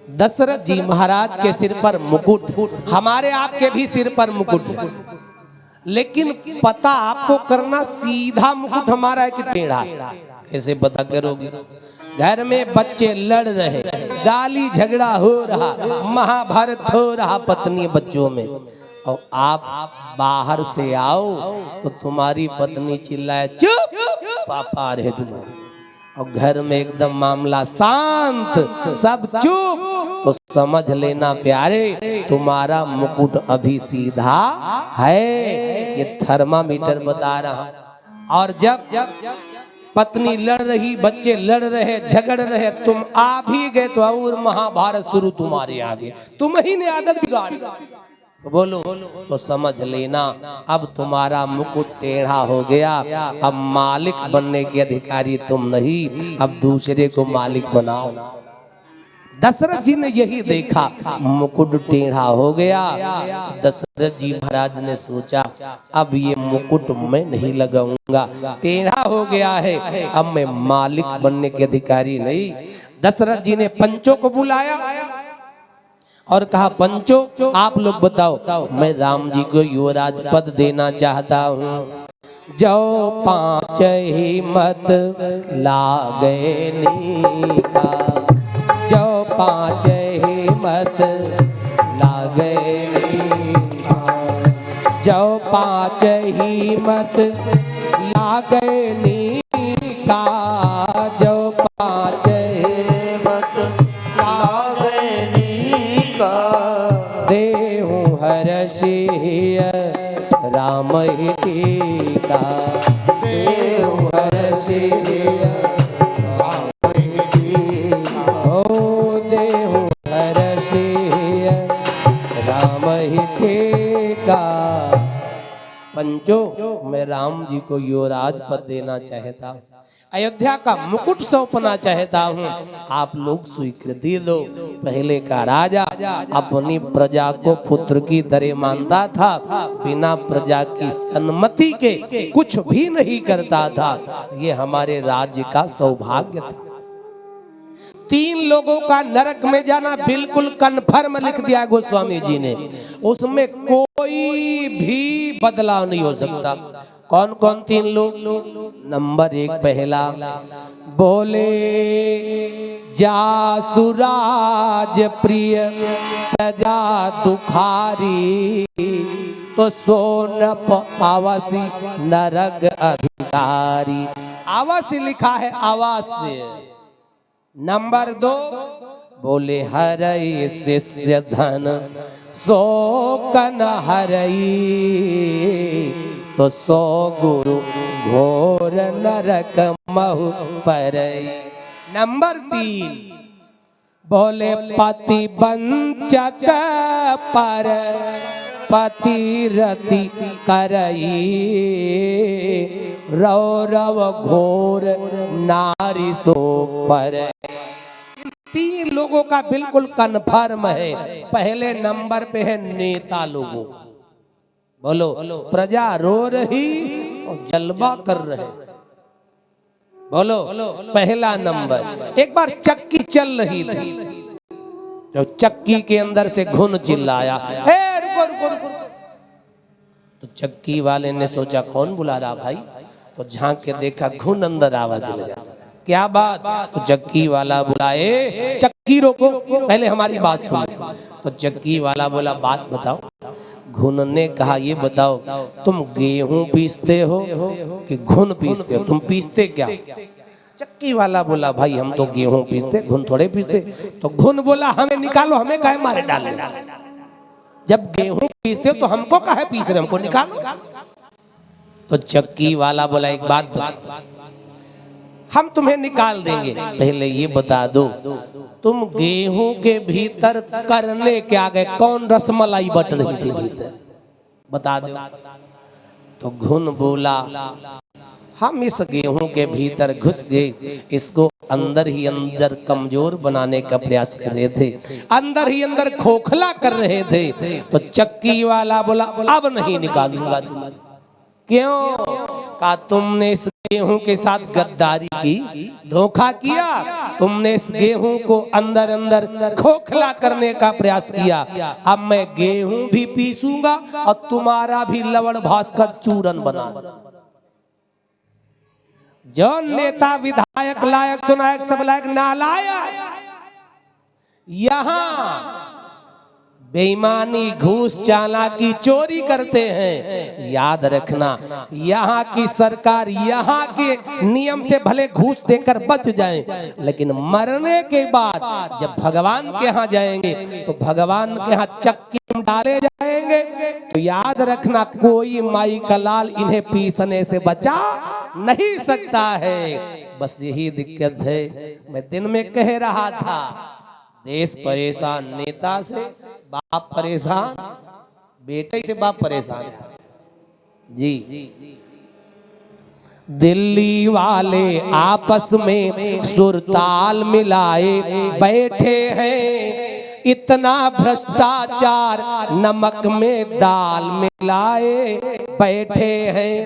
दशरथ जी महाराज के सिर पर मुकुट, हमारे आपके भी सिर पर मुकुट, लेकिन पता आपको करना सीधा मुकुट हमारा है कि टेढ़ा? कैसे पता करोगे? घर में बच्चे लड़ रहे, गाली झगड़ा हो रहा, महाभारत हो रहा पत्नी बच्चों में, और आप बाहर से आओ तो तुम्हारी पत्नी चिल्लाए चुप पापा रहे तुम्हारे, और घर में एकदम मामला शांत, सब चुप, तो समझ लेना प्यारे तुम्हारा मुकुट अभी सीधा है। ये थर्मामीटर बता रहा। और जब पत्नी लड़ रही, बच्चे लड़ रहे, झगड़ रहे, तुम आ भी गए तो और महाभारत शुरू तुम्हारे आगे, तुम ही ने आदत बिगाड़ी। तो बोलो तो समझ लेना अब तुम्हारा मुकुट टेढ़ा हो गया। अब मालिक बनने के अधिकारी तुम नहीं, अब दूसरे को मालिक बनाओ। दशरथ जी ने यही देखा, मुकुट टेढ़ा हो गया। दशरथ जी महाराज ने सोचा अब ये मुकुट मैं नहीं लगाऊंगा, टेढ़ा हो गया है, अब मैं मालिक बनने के अधिकारी नहीं। दशरथ जी ने पंचों को बुलाया और कहा पंचों आप लोग बताओ, मैं राम जी को युवराज पद देना चाहता हूँ। जो पांच ही मत लागे नीका, जो पांच ही मत लागे नीका, जो पांच ही मत लागे नीका, जो पांच ही मत लागे नीका, देहु हर्षिय राम ही टीका, देहु हर्षिय राम ही टीका, ओ देहु हर्षिय राम ही टीका। पंचो मैं राम जी को युवराज पद देना चाहता, अयोध्या का मुकुट सौंपना चाहता हूँ, आप लोग स्वीकृति दो। पहले का राजा अपनी प्रजा को पुत्र की तरह मानता था, बिना प्रजा की सम्मति के कुछ भी नहीं करता था। ये हमारे राज्य का सौभाग्य था। 3 लोगों का नरक में जाना बिल्कुल कन्फर्म लिख दिया गोस्वामी जी ने, उसमें कोई भी बदलाव नहीं हो सकता। कौन कौन 3 लोग? नंबर 1 पहला, बोले जासुराज प्रिय प्रजा दुखारी, तो सोनप आवासी नरक अधिकारी। आवासी लिखा है आवास्य। नंबर 2, बोले हरई शिष्य धन शोकन हरई, तो सो गुरु घोर नरक महु परई। नंबर 3, बोले पति वंचक पर पतिरति करई, रौरव घोर नारी सो पर। 3 लोगों का बिल्कुल कन्फर्म है। पहले नंबर पे है नेता लोगों। बोलो, प्रजा रो रही और जलवा कर रहे। बोलो, पहला नंबर। एक बार चक्की चल रही थी, जब चक्की के अंदर से घुन चिल्लाया, ए रुको रुको रुको। तो चक्की वाले ने सोचा कौन बुला रहा भाई, तो झांक के देखा घुन अंदर आवाज लगा। क्या बात? तो चक्की वाला बुलाए, चक्की रोको, पहले हमारी बात सुनो। तो चक्की वाला बोला, बात बताओ। घुन ने कहा, ये बताओ तुम गेहूं पीसते हो कि घुन पीसते हो? तुम पीसते क्या? चक्की वाला बोला, भाई हम तो गेहूं पीसते, घुन थोड़े पीसते। तो घुन बोला, हमें निकालो, हमें काहे मारे डाल। जब गेहूं पीसते हो तो हमको काहे पीस रहे, हमको निकालो। तो चक्की वाला बोला, एक बात बता, हम तुम्हें निकाल देंगे, पहले ये बता दो तुम गेहूं के भीतर करने क्या गए? कौन रसमलाई बट रही थी भीतर, बता दो। तो घुन बोला, हम इस गेहूं के भीतर घुस गए, इसको अंदर ही अंदर कमजोर बनाने का प्रयास कर रहे थे, अंदर ही अंदर खोखला कर रहे थे। तो चक्की वाला बोला, अब नहीं निकालूंगा तुम्हें। क्यों? कहा, तुमने इस गेहूं के साथ गद्दारी की, धोखा किया, तुमने इस गेहूं को अंदर अंदर खोखला करने का प्रयास किया। अब मैं गेहूं भी पीसूंगा और तुम्हारा भी लवण भास्कर चूरन बना। जो नेता विधायक लायक सुनायक सब लायक नालायक, यहां बेईमानी घूस चालाकी चोरी करते हैं। याद रखना, यहाँ की सरकार यहाँ के नियम से भले घूस देकर बच जाएं, लेकिन मरने के बाद जब भगवान के यहाँ जाएंगे तो भगवान के यहाँ चक्की में डाले जाएंगे। तो याद रखना, कोई माई का लाल इन्हें पीसने से बचा नहीं सकता है। बस यही दिक्कत है। मैं दिन में कह रहा था, देश परेशान, नेता से बाप परेशान, बेटे से बाप परेशान जी। दिल्ली वाले आपस में सुरताल मिलाए बैठे हैं, इतना भ्रष्टाचार नमक में दाल मिलाए बैठे हैं।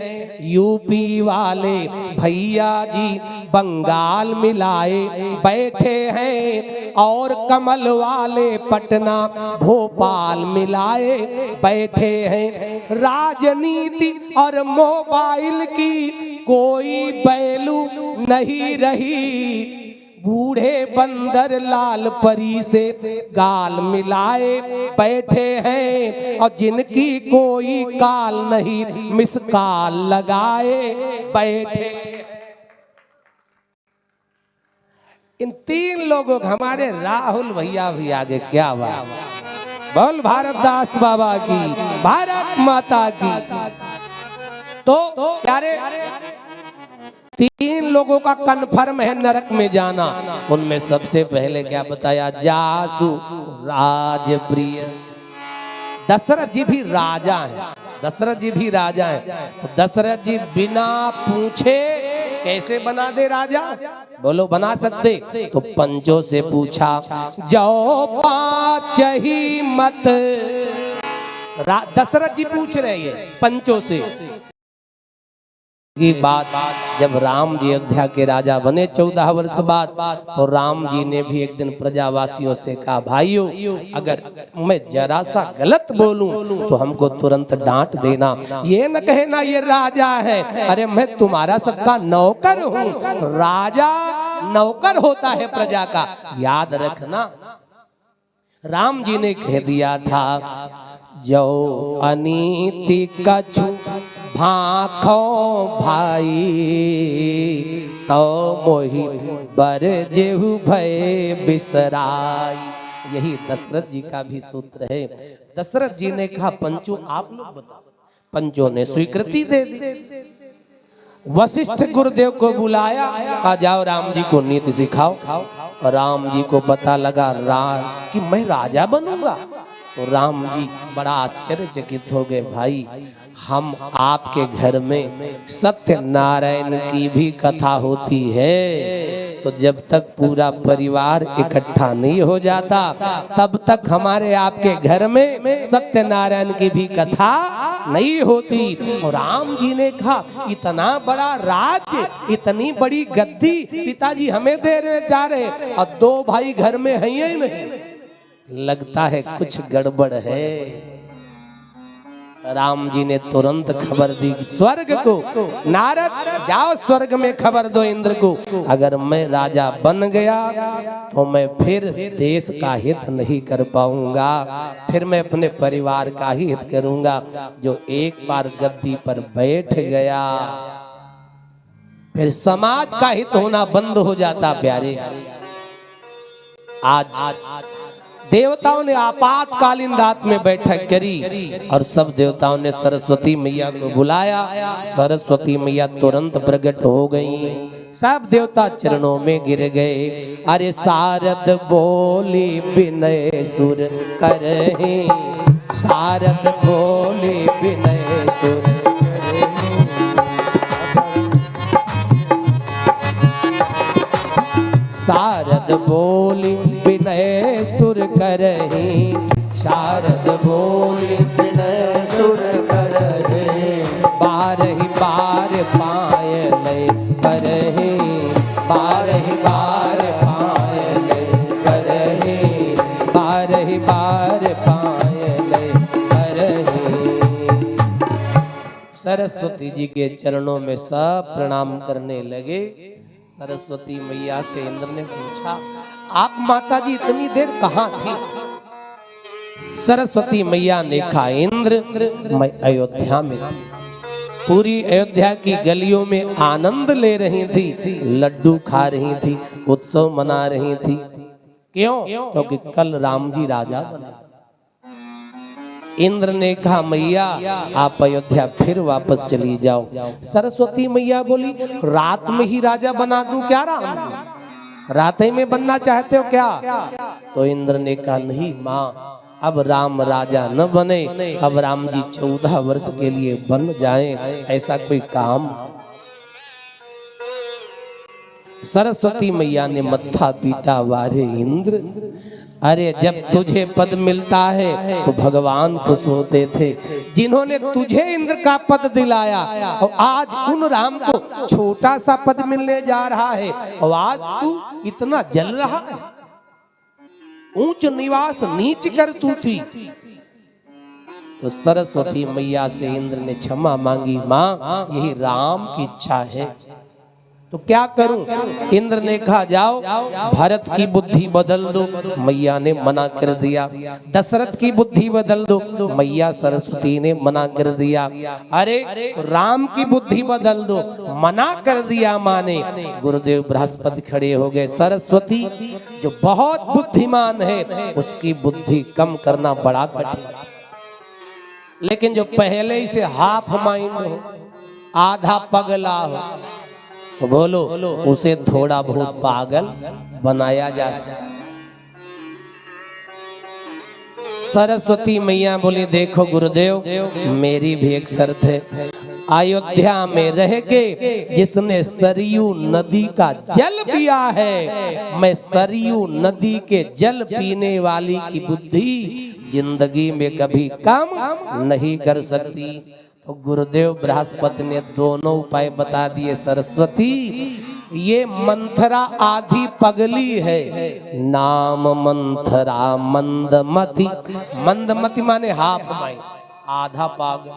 यूपी वाले भैया जी बंगाल मिलाए बैठे हैं, और कमल वाले पटना भोपाल मिलाए बैठे हैं। राजनीति और मोबाइल की कोई वैल्यू नहीं रही, बूढ़े बंदर लाल परी से गाल मिलाए बैठे हैं, और जिनकी कोई काल नहीं मिस काल लगाए बैठे। इन 3 लोगों को, हमारे राहुल भैया भी आगे, क्या बात। बोल भारत दास बाबा की, भारत माता की। तो प्यारे 3 लोगों का कन्फर्म है नरक में जाना। उनमें सबसे पहले क्या बताया? जासु राजप्रिय। दशरथ जी भी राजा हैं, दशरथ जी भी राजा हैं। तो दशरथ जी बिना पूछे कैसे बना दे राजा? बोलो बना सकते? तो पंचों से पूछा, जो पांच ही मत। दशरथ जी पूछ रहे हैं पंचों से की बात। जब राम जी अयोध्या के राजा बने 14 वर्ष बाद, तो राम जी ने भी एक दिन प्रजावासियों से कहा, भाइयों अगर मैं जरा सा गलत बोलूं तो हमको तुरंत डांट देना, ये न कहना ये राजा है, अरे मैं तुम्हारा सबका नौकर हूँ। राजा नौकर होता है प्रजा का, याद रखना। राम जी ने कह दिया था, जो अनीति कछु भाखो भाई, तो मोहि बर जेहु भय बिसराई। यही दशरथ जी का भी सूत्र है। दशरथ जी ने कहा, पंचों आप लोग बताओ। पंचों ने स्वीकृति दे दी। वशिष्ठ गुरुदेव को बुलाया, कहा जाओ राम जी को नीति सिखाओ। राम जी को पता लगा कि मैं राजा बनूंगा। तो राम जी बड़ा आश्चर्यचकित हो गए, भाई हम आपके घर में सत्यनारायण की भी कथा होती है, तो जब तक पूरा परिवार इकट्ठा नहीं हो जाता तब तक हमारे आपके घर में सत्यनारायण की भी कथा नहीं होती। और राम जी ने कहा, इतना बड़ा राज्य, इतनी बड़ी गद्दी पिताजी हमें दे जा रहे, और 2 भाई घर में हैं ही नहीं, लगता है कुछ गड़बड़ है। राम जी ने तुरंत खबर दी स्वर्ग को, नारद जाओ स्वर्ग में खबर दो इंद्र को, अगर मैं राजा बन गया तो मैं फिर देश का हित नहीं कर पाऊंगा, फिर मैं अपने परिवार का ही हित करूंगा। जो एक बार गद्दी पर बैठ गया फिर समाज का हित होना बंद हो जाता। प्यारे, आज देवताओं ने आपातकालीन रात में बैठक करी और सब देवताओं ने सरस्वती मैया को बुलाया। सरस्वती मैया तुरंत प्रकट हो गई, सब देवता चरणों में गिर गए। अरे सारद बोली विनय सुर करहि, सारद बोली विनय सुर शारद बोली विनय सुर करहि, शारद बोली विनय सुर करहि, बारहि बार पायल करहि, बारहि बार पायल करहि, बारहि बार पायल करहि। सरस्वती जी के चरणों में सब प्रणाम करने लगे। सरस्वती मैया से इंद्र ने पूछा, आप माता जी इतनी देर कहाँ थी? सरस्वती मैया ने कहा, इंद्र मैं अयोध्या में थी, पूरी अयोध्या की गलियों में आनंद ले रही थी, लड्डू खा रही थी, उत्सव मना रही थी। क्यों? क्योंकि कल राम जी राजा बने। इंद्र ने कहा, मैया आप अयोध्या फिर वापस चली जाओ। सरस्वती मैया बोली, रात में ही राजा बना दूं क्या राम? रात ही में बनना चाहते हो क्या? तो इंद्र ने कहा, नहीं माँ, अब राम राजा न बने, अब राम जी 14 वर्ष के लिए बन जाएं, ऐसा कोई काम। सरस्वती मैया ने मत्था पीटा, वारे इंद्र, अरे जब तुझे पद मिलता है तो भगवान खुश होते थे, जिन्होंने तुझे इंद्र का पद दिलाया, और आज उन राम को छोटा सा पद मिलने जा रहा है, और आज तू इतना जल रहा है। ऊंच निवास नीच कर तू थी। तो सरस्वती मैया से इंद्र ने क्षमा मांगी, माँ यही राम की इच्छा है, तो क्या करूं? इंद्र ने कहा, जाओ भरत की बुद्धि बदल दो। मैया ने मना कर दिया। दशरथ की बुद्धि बदल दो। मैया सरस्वती ने मना कर दिया। अरे राम की बुद्धि बदल दो, मना कर दिया माँ ने। गुरुदेव बृहस्पति खड़े हो गए, सरस्वती जो बहुत बुद्धिमान है उसकी बुद्धि कम करना बड़ा कठिन, लेकिन जो पहले ही से हाफ माइंड हो, आधा पगला हो, तो बोलो उसे थोड़ा बहुत पागल बनाया जा सकता। सरस्वती मैया बोली, देखो गुरुदेव मेरी भी एक शर्त है, अयोध्या में रह के जिसने सरयू नदी का जल पिया है, मैं सरयू नदी के जल पीने वाली की बुद्धि जिंदगी में कभी कम नहीं कर सकती। तो गुरुदेव बृहस्पति ने दोनों उपाय बता दिए। सरस्वती, ये मंथरा आधी पगली है, नाम मंथरा मंदमती। मंदमती माने हाफ माई, आधा पागल।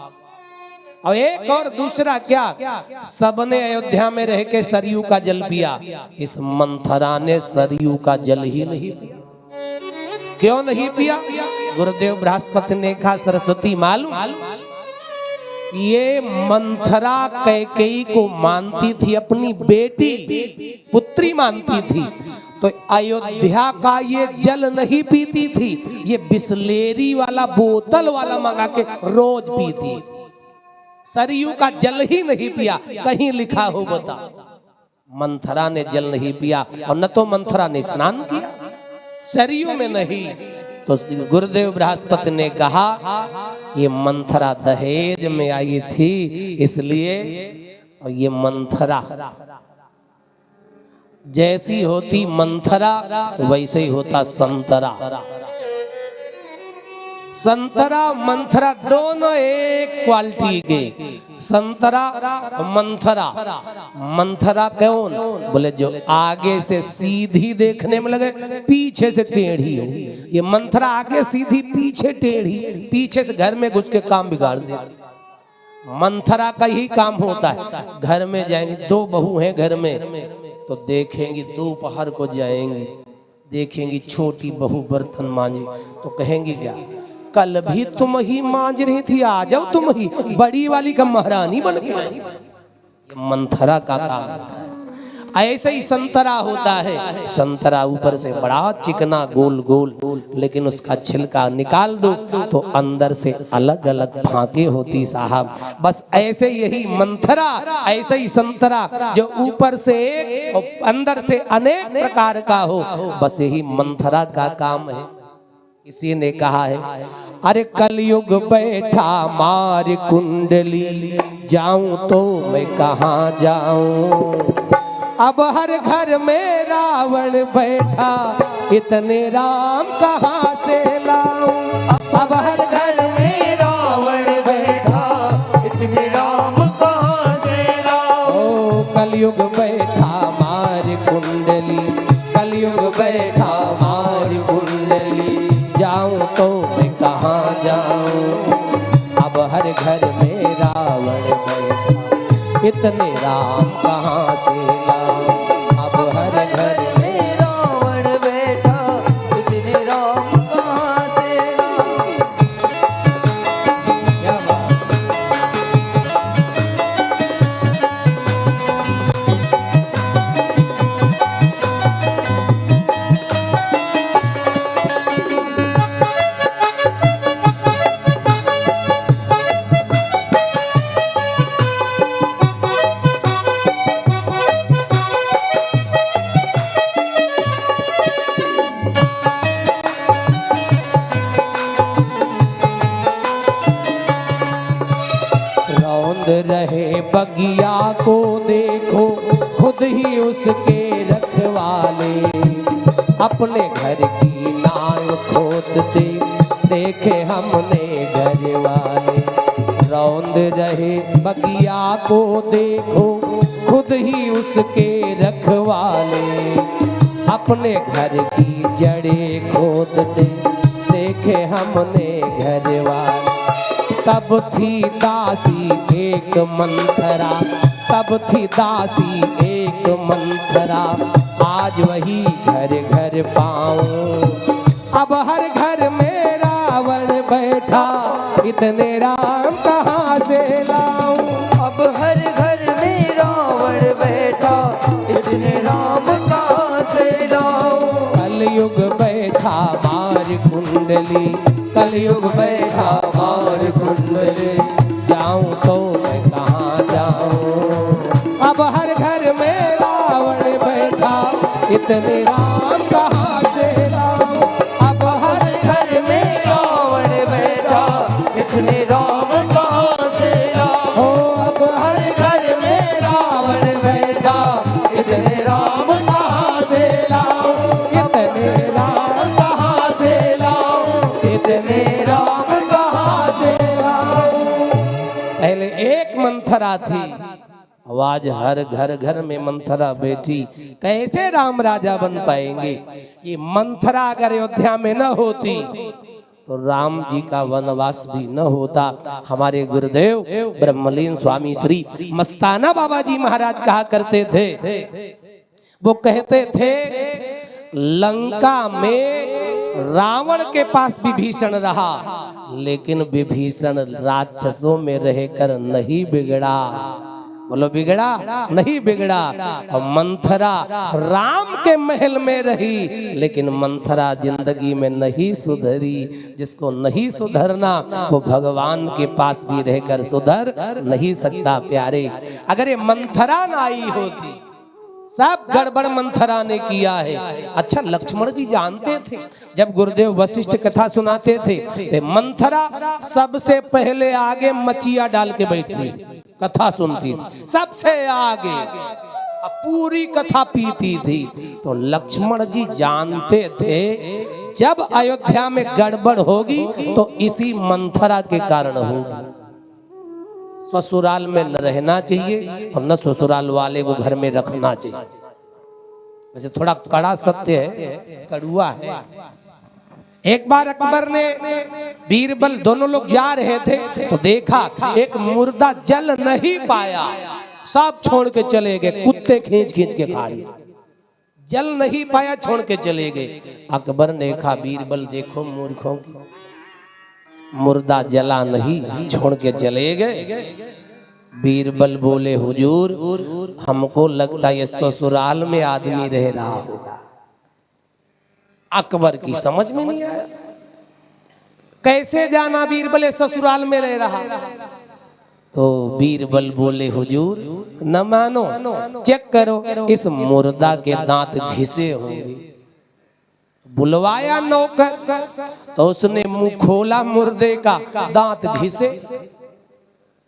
और एक और दूसरा क्या, सबने अयोध्या में रह के सरयू का जल पिया, इस मंथरा ने सरयू का जल ही नहीं पिया। क्यों नहीं पिया? गुरुदेव बृहस्पति ने कहा, सरस्वती मालूम, ये मंथरा कैकेयी को मानती थी, अपनी बेटी पुत्री मानती थी, तो अयोध्या का ये जल नहीं पीती थी, ये बिस्लेरी वाला बोतल वाला मंगा के रोज पीती। सरयू का जल ही नहीं पिया। कहीं लिखा हो बता, मंथरा ने जल नहीं पिया। और न तो मंथरा ने स्नान किया, सरयू में नहीं। तो गुरुदेव बृहस्पति ने कहा, ये मंथरा दहेज में आई थी, इसलिए और ये मंथरा जैसी होती मंथरा वैसे ही होता संतरा। संतरा मंथरा दोनों एक क्वालिटी के। संतरा मंथरा, मंथरा कौन? बोले जो आगे से सीधी देखने में लगे, पीछे से टेढ़ी हो। ये मंथरा आगे सीधी, पीछे टेढ़ी, पीछे से घर में घुस के काम बिगाड़ देती। मंथरा का यही काम होता है। घर में जाएंगी, दो बहू हैं घर में, तो देखेंगी दोपहर को जाएंगी, देखेंगी छोटी बहू बर्तन मांझे, तो कहेंगी क्या, कल भी तुम ही मांझ रही थी, आ जाओ तुम ही, बड़ी वाली का महारानी बन के। मंथरा का काम ऐसे ही संतरा होता है। संतरा ऊपर से बड़ा चिकना गोल गोल, लेकिन उसका छिलका निकाल दो तो अंदर से अलग अलग फांके होती साहब। बस ऐसे यही मंथरा, ऐसे ही संतरा, जो ऊपर से एक और अंदर से अनेक प्रकार का हो, बस यही मंथरा का काम है। किसी ने कहा है, अरे कलयुग बैठा मार कुंडली, जाऊं तो मैं कहाँ जाऊं। अब हर घर में रावण बैठा, इतने राम कहाँ से लाऊं। अब हर घर में रावण बैठा, इतने राम कहाँ से लाऊं। ओ कलयुग बैठा मार कुंडली, कलयुग बैठा मार कुंडली, जाऊं तो मैं कहाँ जाऊं। अब हर घर में रावण बैठा, इतने राम कहाँ से लाऊं। अब हर घर में रावण बैठा, इतने राम कहाँ से लाऊं। क्या बात। रहे बगिया को देखो, खुद ही उसके रखवाले, अपने घर की नांग खोदते देखे हमने घर वाले। रौंद रहे बगिया को देखो, खुद ही उसके रखवाले, अपने घर की जड़ें खोदते देखे हमने घर वाले। तब थी दासी एक मंथरा, तब थी दासी एक मंथरा, आज वही घर घर पाऊं। अब हर घर में रावण बैठा, इतने राम कहाँ से लाऊं। अब हर घर में रावण बैठा, इतने राम कहाँ से लाऊं। कलयुग बैठा मार कुंडली, कलयुग बैठा मार कुंडली, जाऊं तो मैं कहाँ जाऊं। अब हर घर में रावण बैठा, इतने राम कहाँ से लाऊं। अब हर घर में रावण बैठा, इतने राम कहाँ से लाऊं। हो अब पहले एक मंथरा थी, आवाज हर घर घर में मंथरा बैठी। कैसे राम राजा बन पाएंगे? ये मंथरा अगर अयोध्या में न होती तो राम जी का वनवास भी न होता। हमारे गुरुदेव ब्रह्मलीन स्वामी श्री मस्ताना बाबा जी महाराज कहा करते थे, वो कहते थे लंका में रावण के पास विभीषण रहा, लेकिन विभीषण राक्षसों में रहकर नहीं बिगड़ा। बोलो बिगड़ा नहीं बिगड़ा। और मंथरा राम के महल में रही, लेकिन मंथरा जिंदगी में नहीं सुधरी। जिसको नहीं सुधरना वो भगवान के पास भी रहकर सुधर नहीं सकता प्यारे। अगर ये मंथरा ना आई होती, सब गड़बड़ मंथरा ने किया है। अच्छा, लक्ष्मण जी जानते थे, जब गुरुदेव वशिष्ठ कथा सुनाते थे, मंथरा सबसे पहले आगे मचिया डाल के बैठती, कथा सुनती थी सबसे आगे, पूरी कथा पीती थी। तो लक्ष्मण जी जानते थे जब अयोध्या में गड़बड़ होगी तो इसी मंथरा के कारण होगी। ससुराल में न रहना चाहिए और न ससुराल वाले को घर में रखना चाहिए। वैसे थोड़ा कड़ा सत्य है, कड़ुआ है। एक बार अकबर ने बीरबल दोनों लोग जा रहे थे तो देखा एक मुर्दा जल नहीं पाया, सब छोड़ के चले गए, कुत्ते खींच खींच के खा रहे, जल नहीं पाया छोड़ के चले गए। अकबर ने कहा बीरबल देखो मूर्खों की, मुर्दा जला नहीं छोड़ के चले गए। बीरबल बोले हुजूर हमको लगता है ससुराल में आदमी रह रहा होगा। अकबर की समझ में नहीं आया, कैसे जाना बीरबल ससुराल में रह रहा। तो बीरबल बोले हुजूर न मानो, चेक करो इस मुर्दा के दांत घिसे होंगे। बुलवाया नौकर तो उसने मुंह खोला मुर्दे का, दांत घिसे।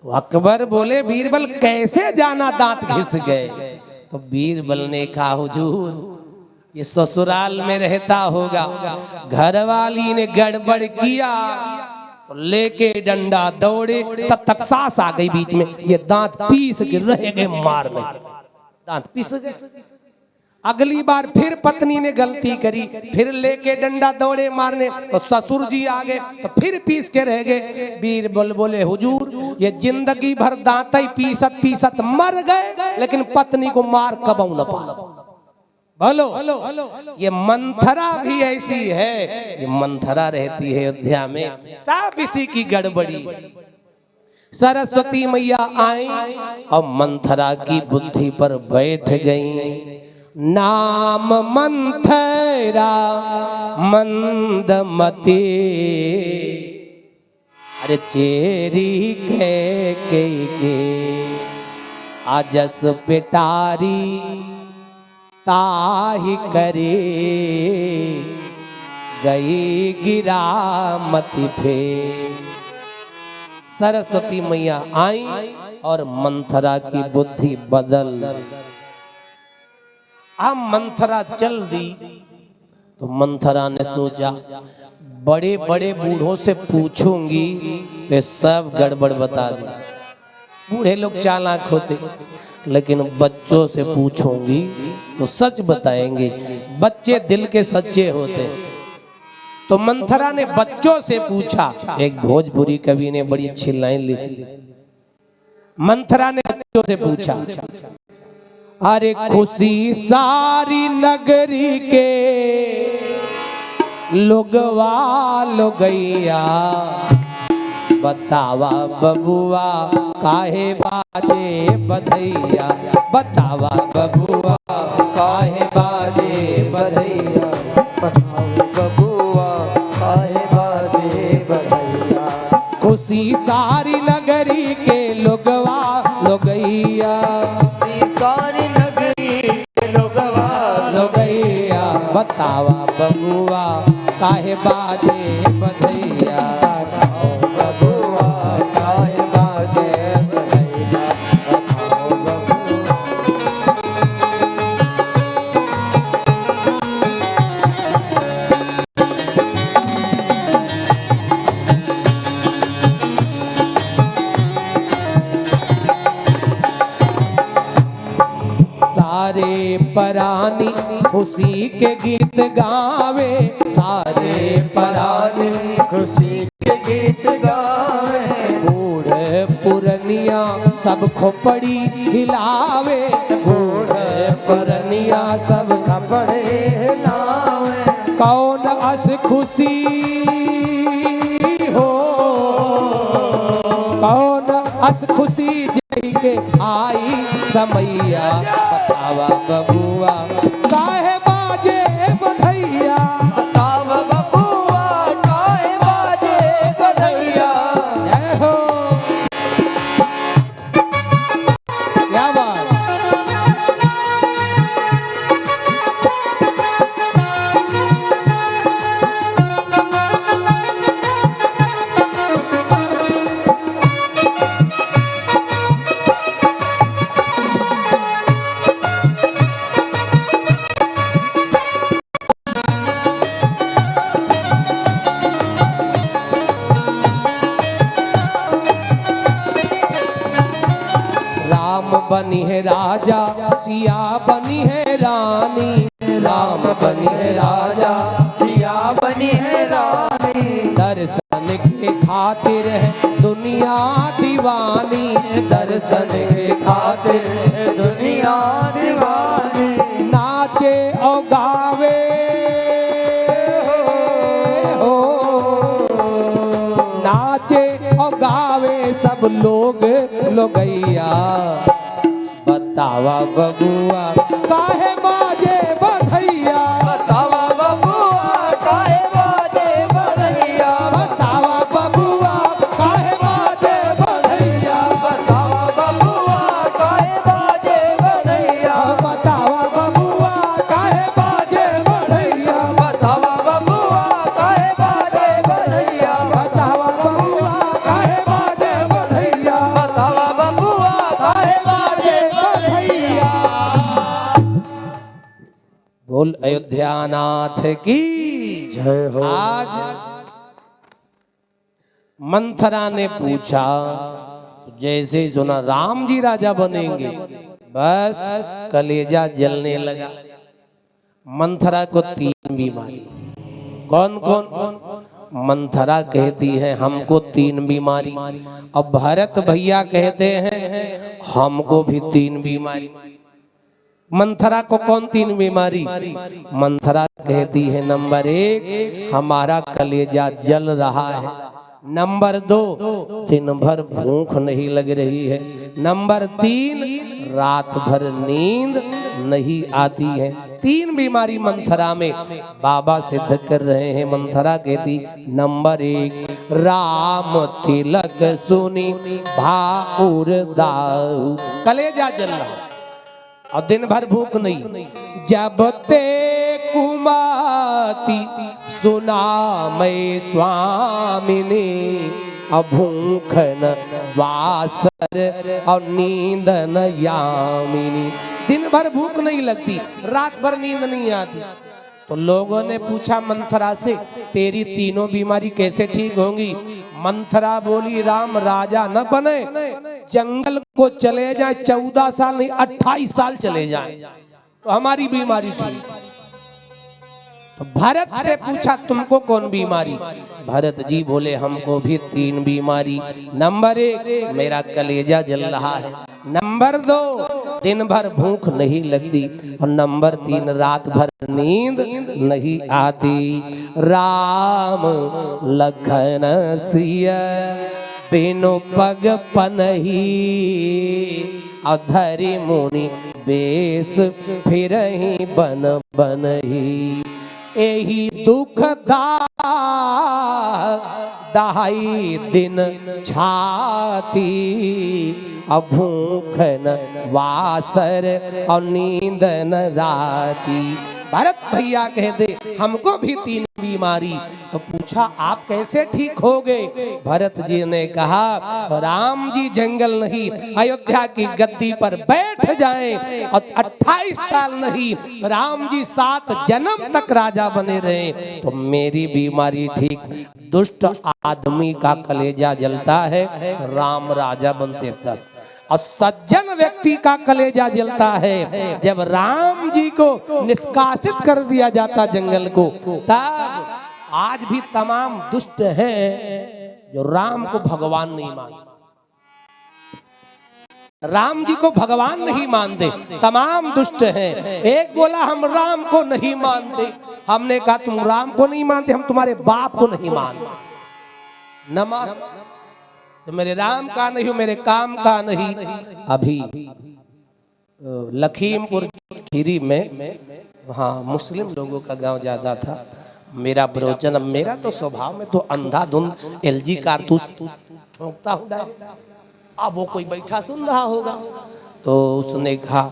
तो अकबर बोले बीरबल कैसे जाना दांत घिस गए। तो बीरबल ने कहा हुजूर ये ससुराल में रहता होगा, घरवाली ने गड़बड़ किया तो लेके डंडा दौड़े, तब तक सास आ गई बीच में, ये दांत पीस के रह गए मारने, दांत पीस गए। अगली बार फिर पत्नी ने गलती करी, फिर लेके डंडा दौड़े मारने तो ससुर जी आ गए तो फिर पीस के रह गए। बीरबल बोले हुजूर ये जिंदगी भर दांत ही पीसत पीसत मर गए, लेकिन पत्नी को मार कबू न पा। बोलो ये मंथरा भी ऐसी है, ये मंथरा रहती है अयोध्या में, सब इसी की गड़बड़ी। सरस्वती मैया आई और मंथरा की बुद्धि पर बैठ गई। नाम मंथरा मंदमती, अरे चेरी के आजस पिटारी ताही करे, गई गिरा मति फे। सरस्वती मैया आई और मंथरा की बुद्धि बदल। अब मंथरा चल दी तो मंथरा ने सोचा बड़े बड़े बूढ़ों से पूछूंगी वे सब गड़बड़ बता दी। बूढ़े लोग चालाक होते, लेकिन बच्चों से पूछूंगी तो सच बताएंगे, बच्चे दिल के सच्चे होते। तो मंथरा ने बच्चों से पूछा। एक भोजपुरी कवि ने बड़ी अच्छी लाइन लिखी। मंथरा ने बच्चों से पूछा, अरे खुशी सारी नगरी के लोगवा लोगैया, बतावा बबुआ काहे बाजे बधैया, बतावा बबुआ काहे बाजे बधैया, बताओ बबुआ काहे बाजे बधैया। खुशी सारी नगरी के लोगवा लोगैया, सारी नगरी के लोगवा लोगैया, बतावा बबुआ काहे बाजे बधैया। बबुआ काहे बाजे बधैया, बताओ बबुआ। सारे परानी खुशी के गीत गावे, सारे परानी खुशी के गीत गावे, बूढ़ पुरनिया सब खोपड़ी हिलावे, बूढ़ पुरनिया सब कपड़े हिलावे। कौन अस खुशी हो, कौन अस खुशी जई के आई समैया, बतावा बबुआ काहे बाजे बधैया, बताव बबुआ काहे बाजे बधैया। जय हो। क्या बात। राम बनी है राजा, सिया बनी है रानी, राम बनी है राजा, सिया बनी है रानी, दर्शन के खातिर है दुनिया दीवानी, दर्शन के खातिर दुनिया दीवानी। नाचे और गावे हो, नाचे और गावे सब लोग लोगैया, बतावा बबुआ काहे बाजे बधैया, बतावा बबुआ काहे बाजे बधैया, बतावा बबुआ काहे बाजे बधैया, बतावा बबुआ काहे बाजे बधैया, बतावा बबुआ काहे बाजे बधैया, बतावा बबुआ काहे बाजे बधैया, बतावा बबुआ काहे बाजे बधैया, बतावा बबुआ काहे बाजे बधैया। बोल अयोध्या नाथ की जय हो। आज मंथरा ने पूछा, जैसे सुना राम जी राजा बनेंगे, बस कलेजा जलने लगा। मंथरा को 3 बीमारी, कौन कौन? मंथरा कहती है हमको 3 बीमारी, अब भरत भैया कहते हैं हमको भी 3 बीमारी। मंथरा को कौन 3 बीमारी? मंथरा कहती है नंबर 1 हमारा कलेजा जल रहा है, नंबर 2 दिन भर भूख नहीं लग रही है, नंबर 3 रात भर नींद नहीं आती है। 3 बीमारी मंथरा में बाबा सिद्ध कर रहे हैं। मंथरा कहती नंबर 1 राम तिलक सुनी भाउर दाऊ, कलेजा जल रहा और दिन भर भूख नहीं। जब ते कुमाती सुना मैं स्वामिनी, अभूखन वासर और नींद न यामिनी। दिन भर भूख नहीं लगती, रात भर नींद नहीं आती। तो लोगों ने पूछा मंथरा से तेरी तीनों बीमारी कैसे ठीक होंगी? मंथरा बोली राम राजा न बने, जंगल को चले जाए 14 साल नहीं 28 साल चले जाए तो हमारी बीमारी ठीक। तो भरत से पूछा तुमको कौन बीमारी? भरत जी बोले हमको भी 3 बीमारी। नंबर 1 मेरा कलेजा जल रहा है, नंबर 2 दिन भर भूख नहीं लगती और नंबर 3 रात भर नींद नहीं आती। राम लखन सिया बिनु पग पनही, अधरि मुनि बेस फिरहि बन बनही। एही दुख दहाई दिन छाती, अभूखन वासर और नींद न राती। भरत भैया कह दे हमको भी 3 बीमारी। तो पूछा आप कैसे ठीक हो गए? भरत जी ने कहा राम जी जंगल नहीं अयोध्या की गद्दी पर बैठ जाएं और 28 साल नहीं राम जी 7 जन्म तक राजा बने रहे तो मेरी बीमारी ठीक। दुष्ट आदमी का कलेजा जलता है, राम राजा बनते तब। और सज्जन व्यक्ति का कलेजा जलता है जब राम जी को निष्कासित कर दिया जाता जंगल को। तब आज भी तमाम दुष्ट हैं जो राम को भगवान नहीं मानते, राम जी को भगवान नहीं मानते, तमाम दुष्ट हैं। एक बोला हम राम को नहीं मानते, हमने कहा तुम राम को नहीं मानते, हम तुम्हारे बाप को नहीं मानते। न मान तो मेरे राम का नहीं हो, मेरे काम का नहीं। अभी लखीमपुर खीरी में वहाँ मुस्लिम लोगों का गांव ज्यादा था। मेरा प्रवचन, अब मेरा तो स्वभाव में तो अंधाधुंध एलजी कारतूस ठोंकता हूँ। अब वो कोई बैठा सुन रहा होगा तो उसने कहा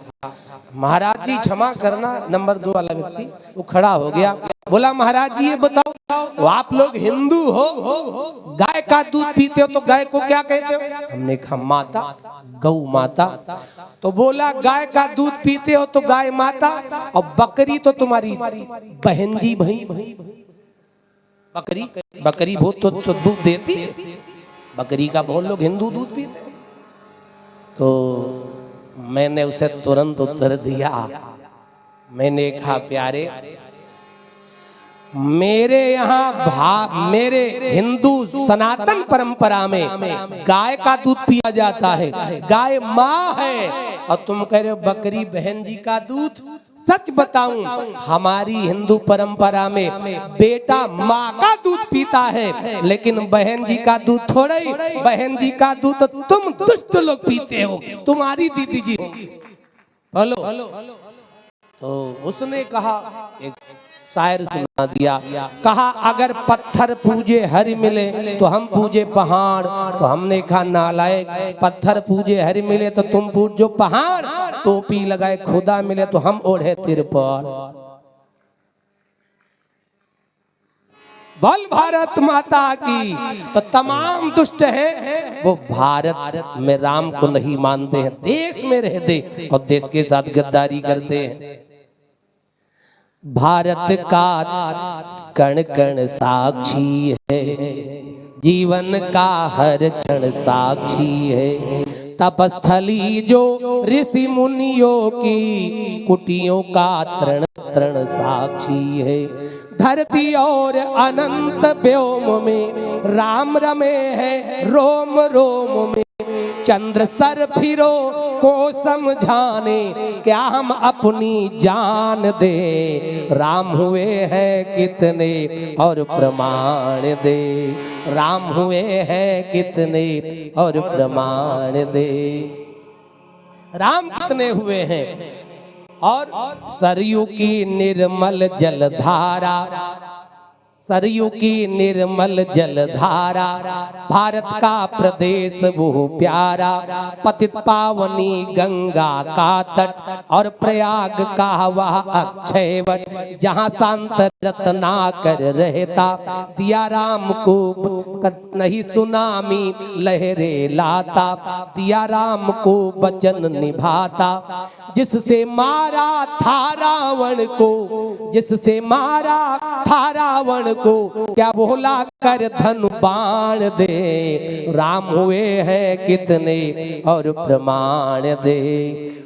महाराज जी क्षमा करना। नंबर 2 वाला व्यक्ति वो खड़ा हो गया, बोला महाराज जी ये बताओ, वो आप लोग हिंदू हो, गाय का दूध पीते हो तो गाय को क्या कहते हो? हमने कहा माता, गौ माता। तो बोला गाय का दूध पीते हो तो गाय माता, और बकरी तो तुम्हारी बहन जी भाई। बकरी बहुत तो दूध देती है, बकरी का बहुत लोग हिंदू दूध पीते। तो मैंने उसे तुरंत उत्तर दिया, मैंने कहा प्यारे मेरे यहाँ मेरे हिंदू सनातन परंपरा में गाय का दूध पिया जाता है, गाय माँ है, और तुम कह रहे हो बकरी बहन जी का दूध। सच बताऊं हमारी हिंदू परंपरा में बेटा माँ का दूध पीता है, लेकिन बहन जी का दूध थोड़ा ही। बहन जी का दूध तो तुम दुष्ट लोग पीते हो, तुम्हारी दीदी जी होंगी। हेलो। तो उसने कहा, एक शायर सुना दिया, कहा अगर पत्थर पूजे हरि मिले तो हम पूजे पहाड़। तो हमने कहा नालायक, पत्थर पूजे हरि मिले तो तुम पूजो पहाड़, टोपी लगाए खुदा मिले तो हम ओढ़े तिरपाल। बोल भारत माता की। तो तमाम दुष्ट हैं वो भारत में राम को नहीं मानते हैं, देश में रहते और देश के साथ गद्दारी करते हैं। भारत का कण कण साक्षी है, जीवन का हर क्षण साक्षी है। तपस्थली जो ऋषि मुनियों की, कुटियों का तृण तृण साक्षी है। धरती और अनंत व्योम में राम रमे हैं रोम रोम में। चंद्र सर फिरो को समझाने, क्या हम अपनी जान दे। राम हुए हैं कितने और प्रमाण दे, राम हुए हैं कितने और प्रमाण दे। राम कितने हुए हैं? और सरयू की निर्मल जलधारा, सरयू की निर्मल जलधारा, भारत का प्रदेश वो प्यारा। पतित पावनी गंगा का तट और प्रयाग का वह अक्षय वट, जहाँ शांत रत्नाकर रहता। दिया राम को नहीं सुनामी लहरे लाता, दिया राम को वचन निभाता। जिससे मारा था रावण को, जिससे मारा था रावण को, क्या बोला कर धनु बाण दे। राम हुए हैं कितने और प्रमाण दे।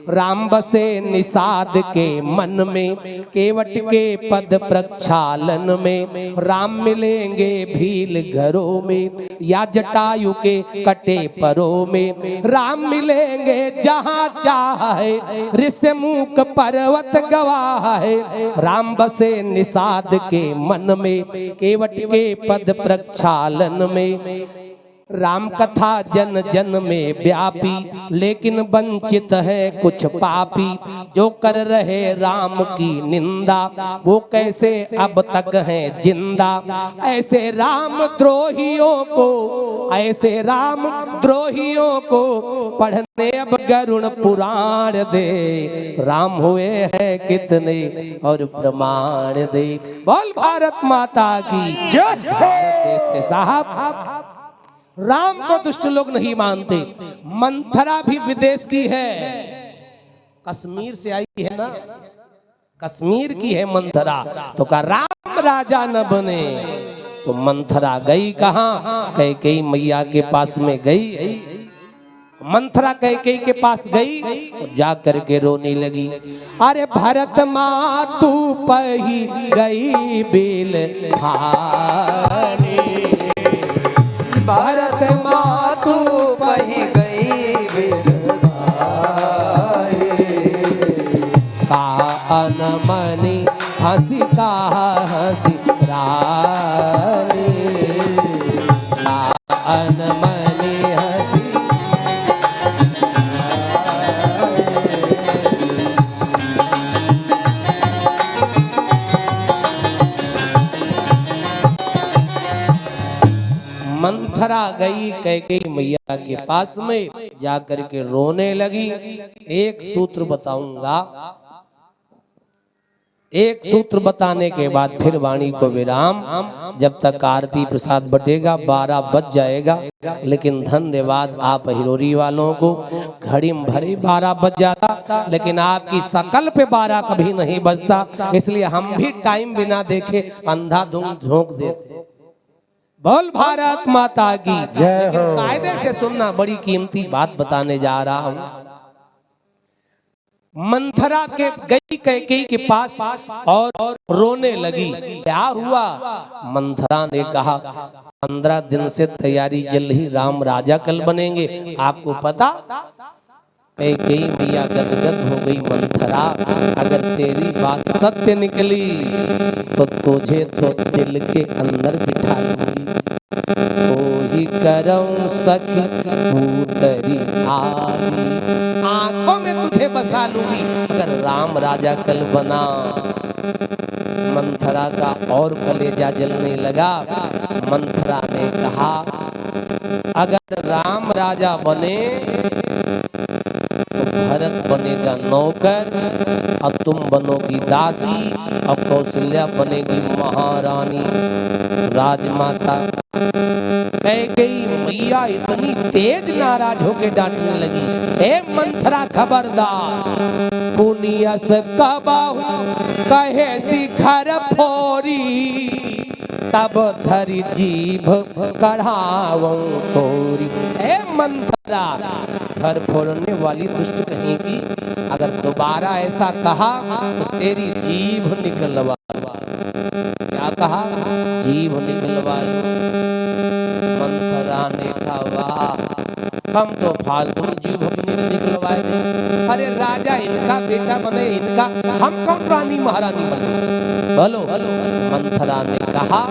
राम बसे निषाद के मन में, केवट के पद प्रक्षालन में। राम मिलेंगे भील घरों में, या जटायु के कटे परों में। राम मिलेंगे जहाँ चाहे, ऋषिमुख पर्वत गवाह है। राम बसे निषाद के मन में, केवट के पद प्रक्षालन में। राम कथा जन जन में व्यापी, लेकिन वंचित है कुछ पापी। जो कर रहे राम की निंदा, वो कैसे अब तक हैं जिंदा। ऐसे राम द्रोहियों को, ऐसे राम द्रोहियों को पढ़ने अब गरुड़ पुराण दे। राम हुए हैं कितने और प्रमाण दे। बोल भारत माता की जय। भारत देश के साहब राम को दुष्ट लोग नहीं मानते। मंथरा भी विदेश की है, कश्मीर से आई है ना, कश्मीर की है मंथरा। तो कहा राम राजा न बने, तो मंथरा गई कहाँ? कैकेयी मैया के पास में गई। मंथरा कैकेयी के पास गई और जा करके रोने लगी। अरे भरत माँ तू पही गई बिल खाने, भरत माँ तू पही गई बिल खाने। कान मनी हंसी का हंसी रानी, कान मनी हंसी। मंथरा गई कैकेयी मैया के पास में जाकर के रोने लगी। एक सूत्र बताऊंगा, एक सूत्र बताने के बाद फिर वाणी को विराम। जब तक आरती प्रसाद बटेगा 12 बज जाएगा, लेकिन धन्यवाद आप हिरोरी वालों को, घड़ी में भरी 12 बज जाता, लेकिन आपकी शकल पे 12 कभी नहीं बजता, इसलिए हम भी टाइम बिना देखे अंधाधुंध झोंक देते। बोल भारत माता की जय। लेकिन कायदे से सुनना, बड़ी कीमती बात बताने जा रहा हूं। मंथरा के गई कैकेयी के पास और रोने लगी। क्या हुआ? मंथरा ने कहा 15 दिन से तैयारी चल रही, राम राजा कल बनेंगे। आपको पता? कैकेयी मैया गदगद हो गई। मंथरा, अगर तेरी बात सत्य निकली तो तुझे तो दिल के अंदर बिठा लूंगी, तो ही करऊं सखी उतरी आगी, आंखों में तुझे बसा लूंगी अगर राम राजा कल बना। मंथरा का और कलेजा जलने लगा। मंथरा ने कहा अगर राम राजा बने तो भरत बनेगा नौकर और तुम बनोगी दासी और कौशल्या बनेगी महारानी, राजमाता। कैकेयी मैया इतनी तेज नाराज होके डांटने लगी, ए मंथरा खबरदार, पुनियस कबाहु कहे शिखर फोरी, तब धरी जीभ कढ़ावूं तोरी। ए मंथरा, घर फोड़ने वाली दुष्ट कहेगी, अगर दोबारा ऐसा कहा तो तेरी जीभ निकलवा। क्या कहा? जीभ निकलवा। मंथरा ने कहा वाह, हम तो फालतू जीभ अपनी निकलवाए थे। अरे राजा इनका बेटा बने, इनका हम कौन रानी महारानी बने? बोलो। मंथरा ने कहा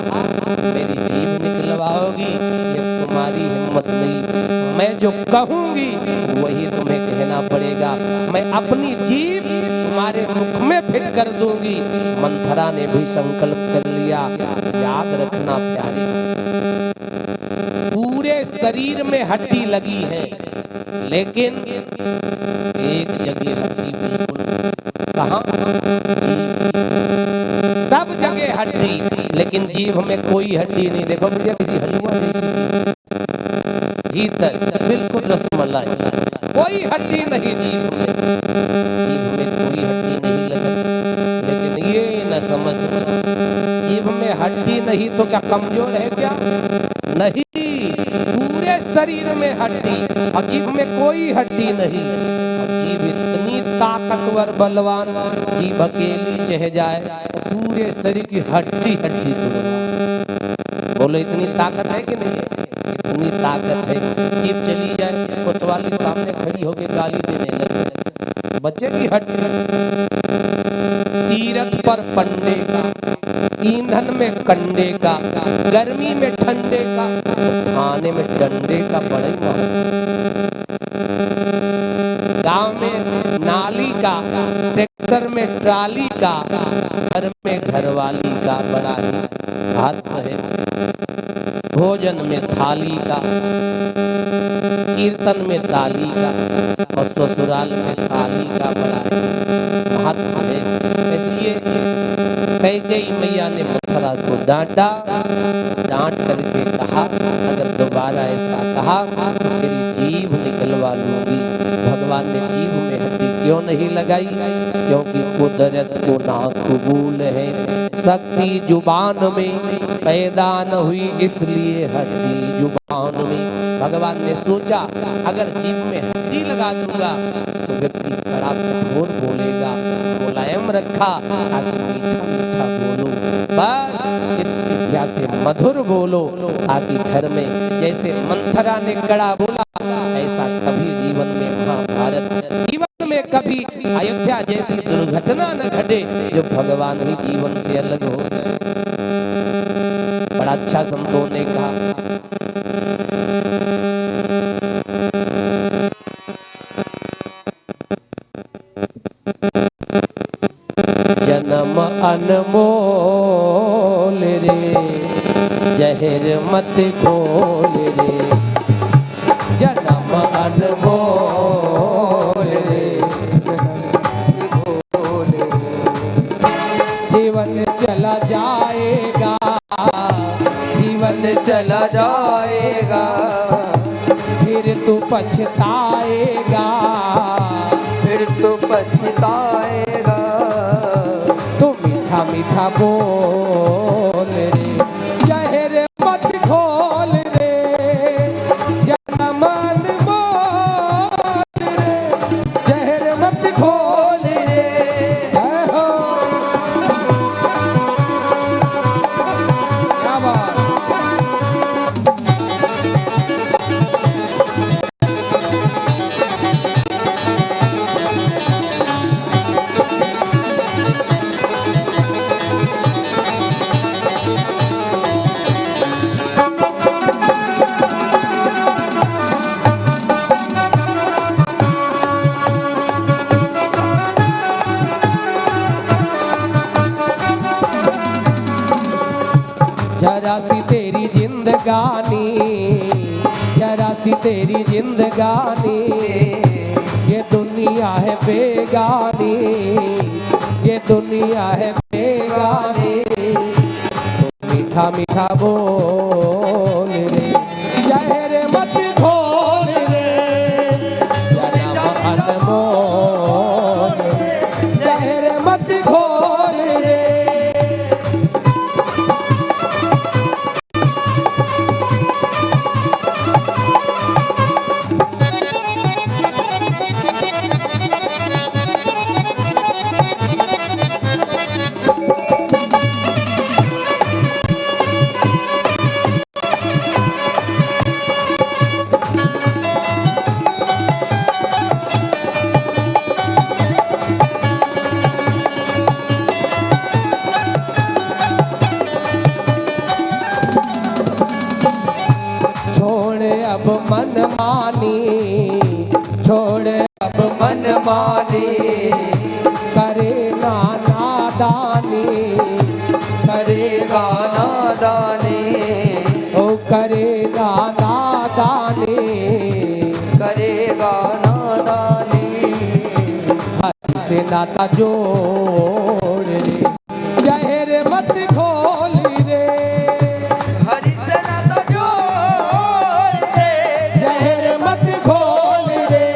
मेरी जीभ निकलवाओगी, ये तुम्हारी हिम्मत नहीं, मैं जो कहूंगी वही तुम्हें कहना पड़ेगा, मैं अपनी जीभ तुम्हारे मुख में फिट कर दूंगी। मंथरा ने भी संकल्प कर लिया। याद रखना प्यारे, पूरे शरीर में हड्डी लगी है, लेकिन एक जगह हड्डी बिल्कुल, कहाँ? सब जगह हड्डी, लेकिन जीभ में कोई हड्डी नहीं। देखो भैया, किसी हलवा जैसी भीतर बिल्कुल रसमलाई, कोई हड्डी नहीं जीभ में, जीभ में कोई हड्डी नहीं लगी। लेकिन ये न समझ, जीभ में हड्डी नहीं तो क्या कमजोर है क्या? नहीं, पूरे शरीर में हड्डी और जीभ में कोई हड्डी नहीं। और जीभ इतनी ताकतवर बलवान, जीभ अकेली चढ़ जाए तो पूरे शरीर की हड्डी हड्डी तोड़वा। बोलो इतनी ताकत है कि नहीं? इतनी ताकत है। जीभ चली जाए, कोतवाली सामने खड़ी होकर गाली देने लगे, बच्चे की हड्डी। तीरथ पर पंडे का, ईंधन में कंडे का, गर्मी में ठंडे का, खाने में डंडे का बड़ा ही। गांव में नाली का, ट्रैक्टर में ट्राली का, घर में घरवाली का बड़ा ही महत्व है। भोजन में थाली का, कीर्तन में ताली का और ससुराल में साली का बड़ा ही महत्व है। इसलिए कैकेयी मैया ने मंथरा को डांटा, डांट करके कहा अगर दोबारा ऐसा कहा तो तेरी जीभ निकलवा लूंगी। भगवान ने जीभ में हड्डी क्यों नहीं लगाई? क्योंकि कुदरत को नाकबूल है, शक्ति जुबान में पैदा न हुई, इसलिए हड्डी जुबान में। भगवान ने सोचा अगर जीभ में हड्डी लगा दूंगा तो व्यक्ति बड़ा कठोर बोलेगा, मुलायम रखा ताकि मीठा मीठा बोलो, बस इस विद्या से मधुर बोलो ताकि घर में जैसे मंथरा ने कड़ा बोला ऐसा कभी जीवन में महाभारत जीवन में कभी अयोध्या जैसी दुर्घटना न घटे जो भगवान ही जीवन से अलग हो जाए। बड़ा अच्छा संतों ने कहा, जन्म अनमोल रे जहर मत खोल रे, जन्म अनमोल रे जीवन चला जाएगा, जीवन चला जाएगा, फिर तू पछताएगा, फिर तो पछताएगा। तू मीठा मीठा बोल रे जहर मत खोल रे, जन्म अनमोल रे जहर मत खोल रे। जय हो, क्या बात। जरा सी तेरी जिंदगानी, जरा सी तेरी जिंदगानी, ये दुनिया है बेगानी, ये दुनिया है बेगानी। तो मीठा मीठा बोल रे जहर मत खोल रे, जन्म अनमोल रे जहर मत खोल रे। अब मन मानी, छोड़ अब मन मानी, करे नादानी, करेगा नादानी, ओ करेगा नादानी, करेगा नादानी। हरि से नाता जोड़ रे जहर मत खोल रे, हरि से नाता जोड़ रे जहर मत खोल रे,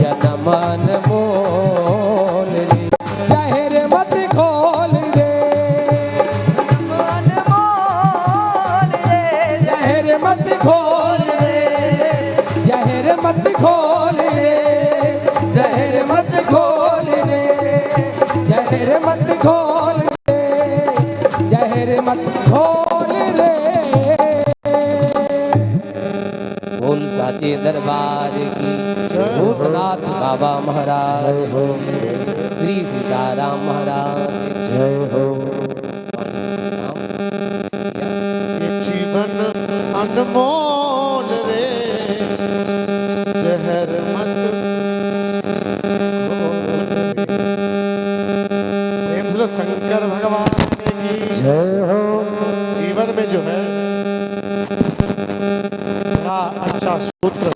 जन्म अनमोल रे जहर मत खोल रे, अनमोल रे जहर मत खोल रे, जहर मत खोल रे, जहर मत खोल रे, जहर मत खोल रे, जहर मत खोल रे। बोल साचे दरबार की, भूतनाथ बाबा महाराज हो, श्री सीताराम महाराज जय हो। ये जीवन अनमोल रे जहर मत प्रेम से शंकर भगवान की जय हो। जीवन में जो है बड़ा अच्छा सूत्र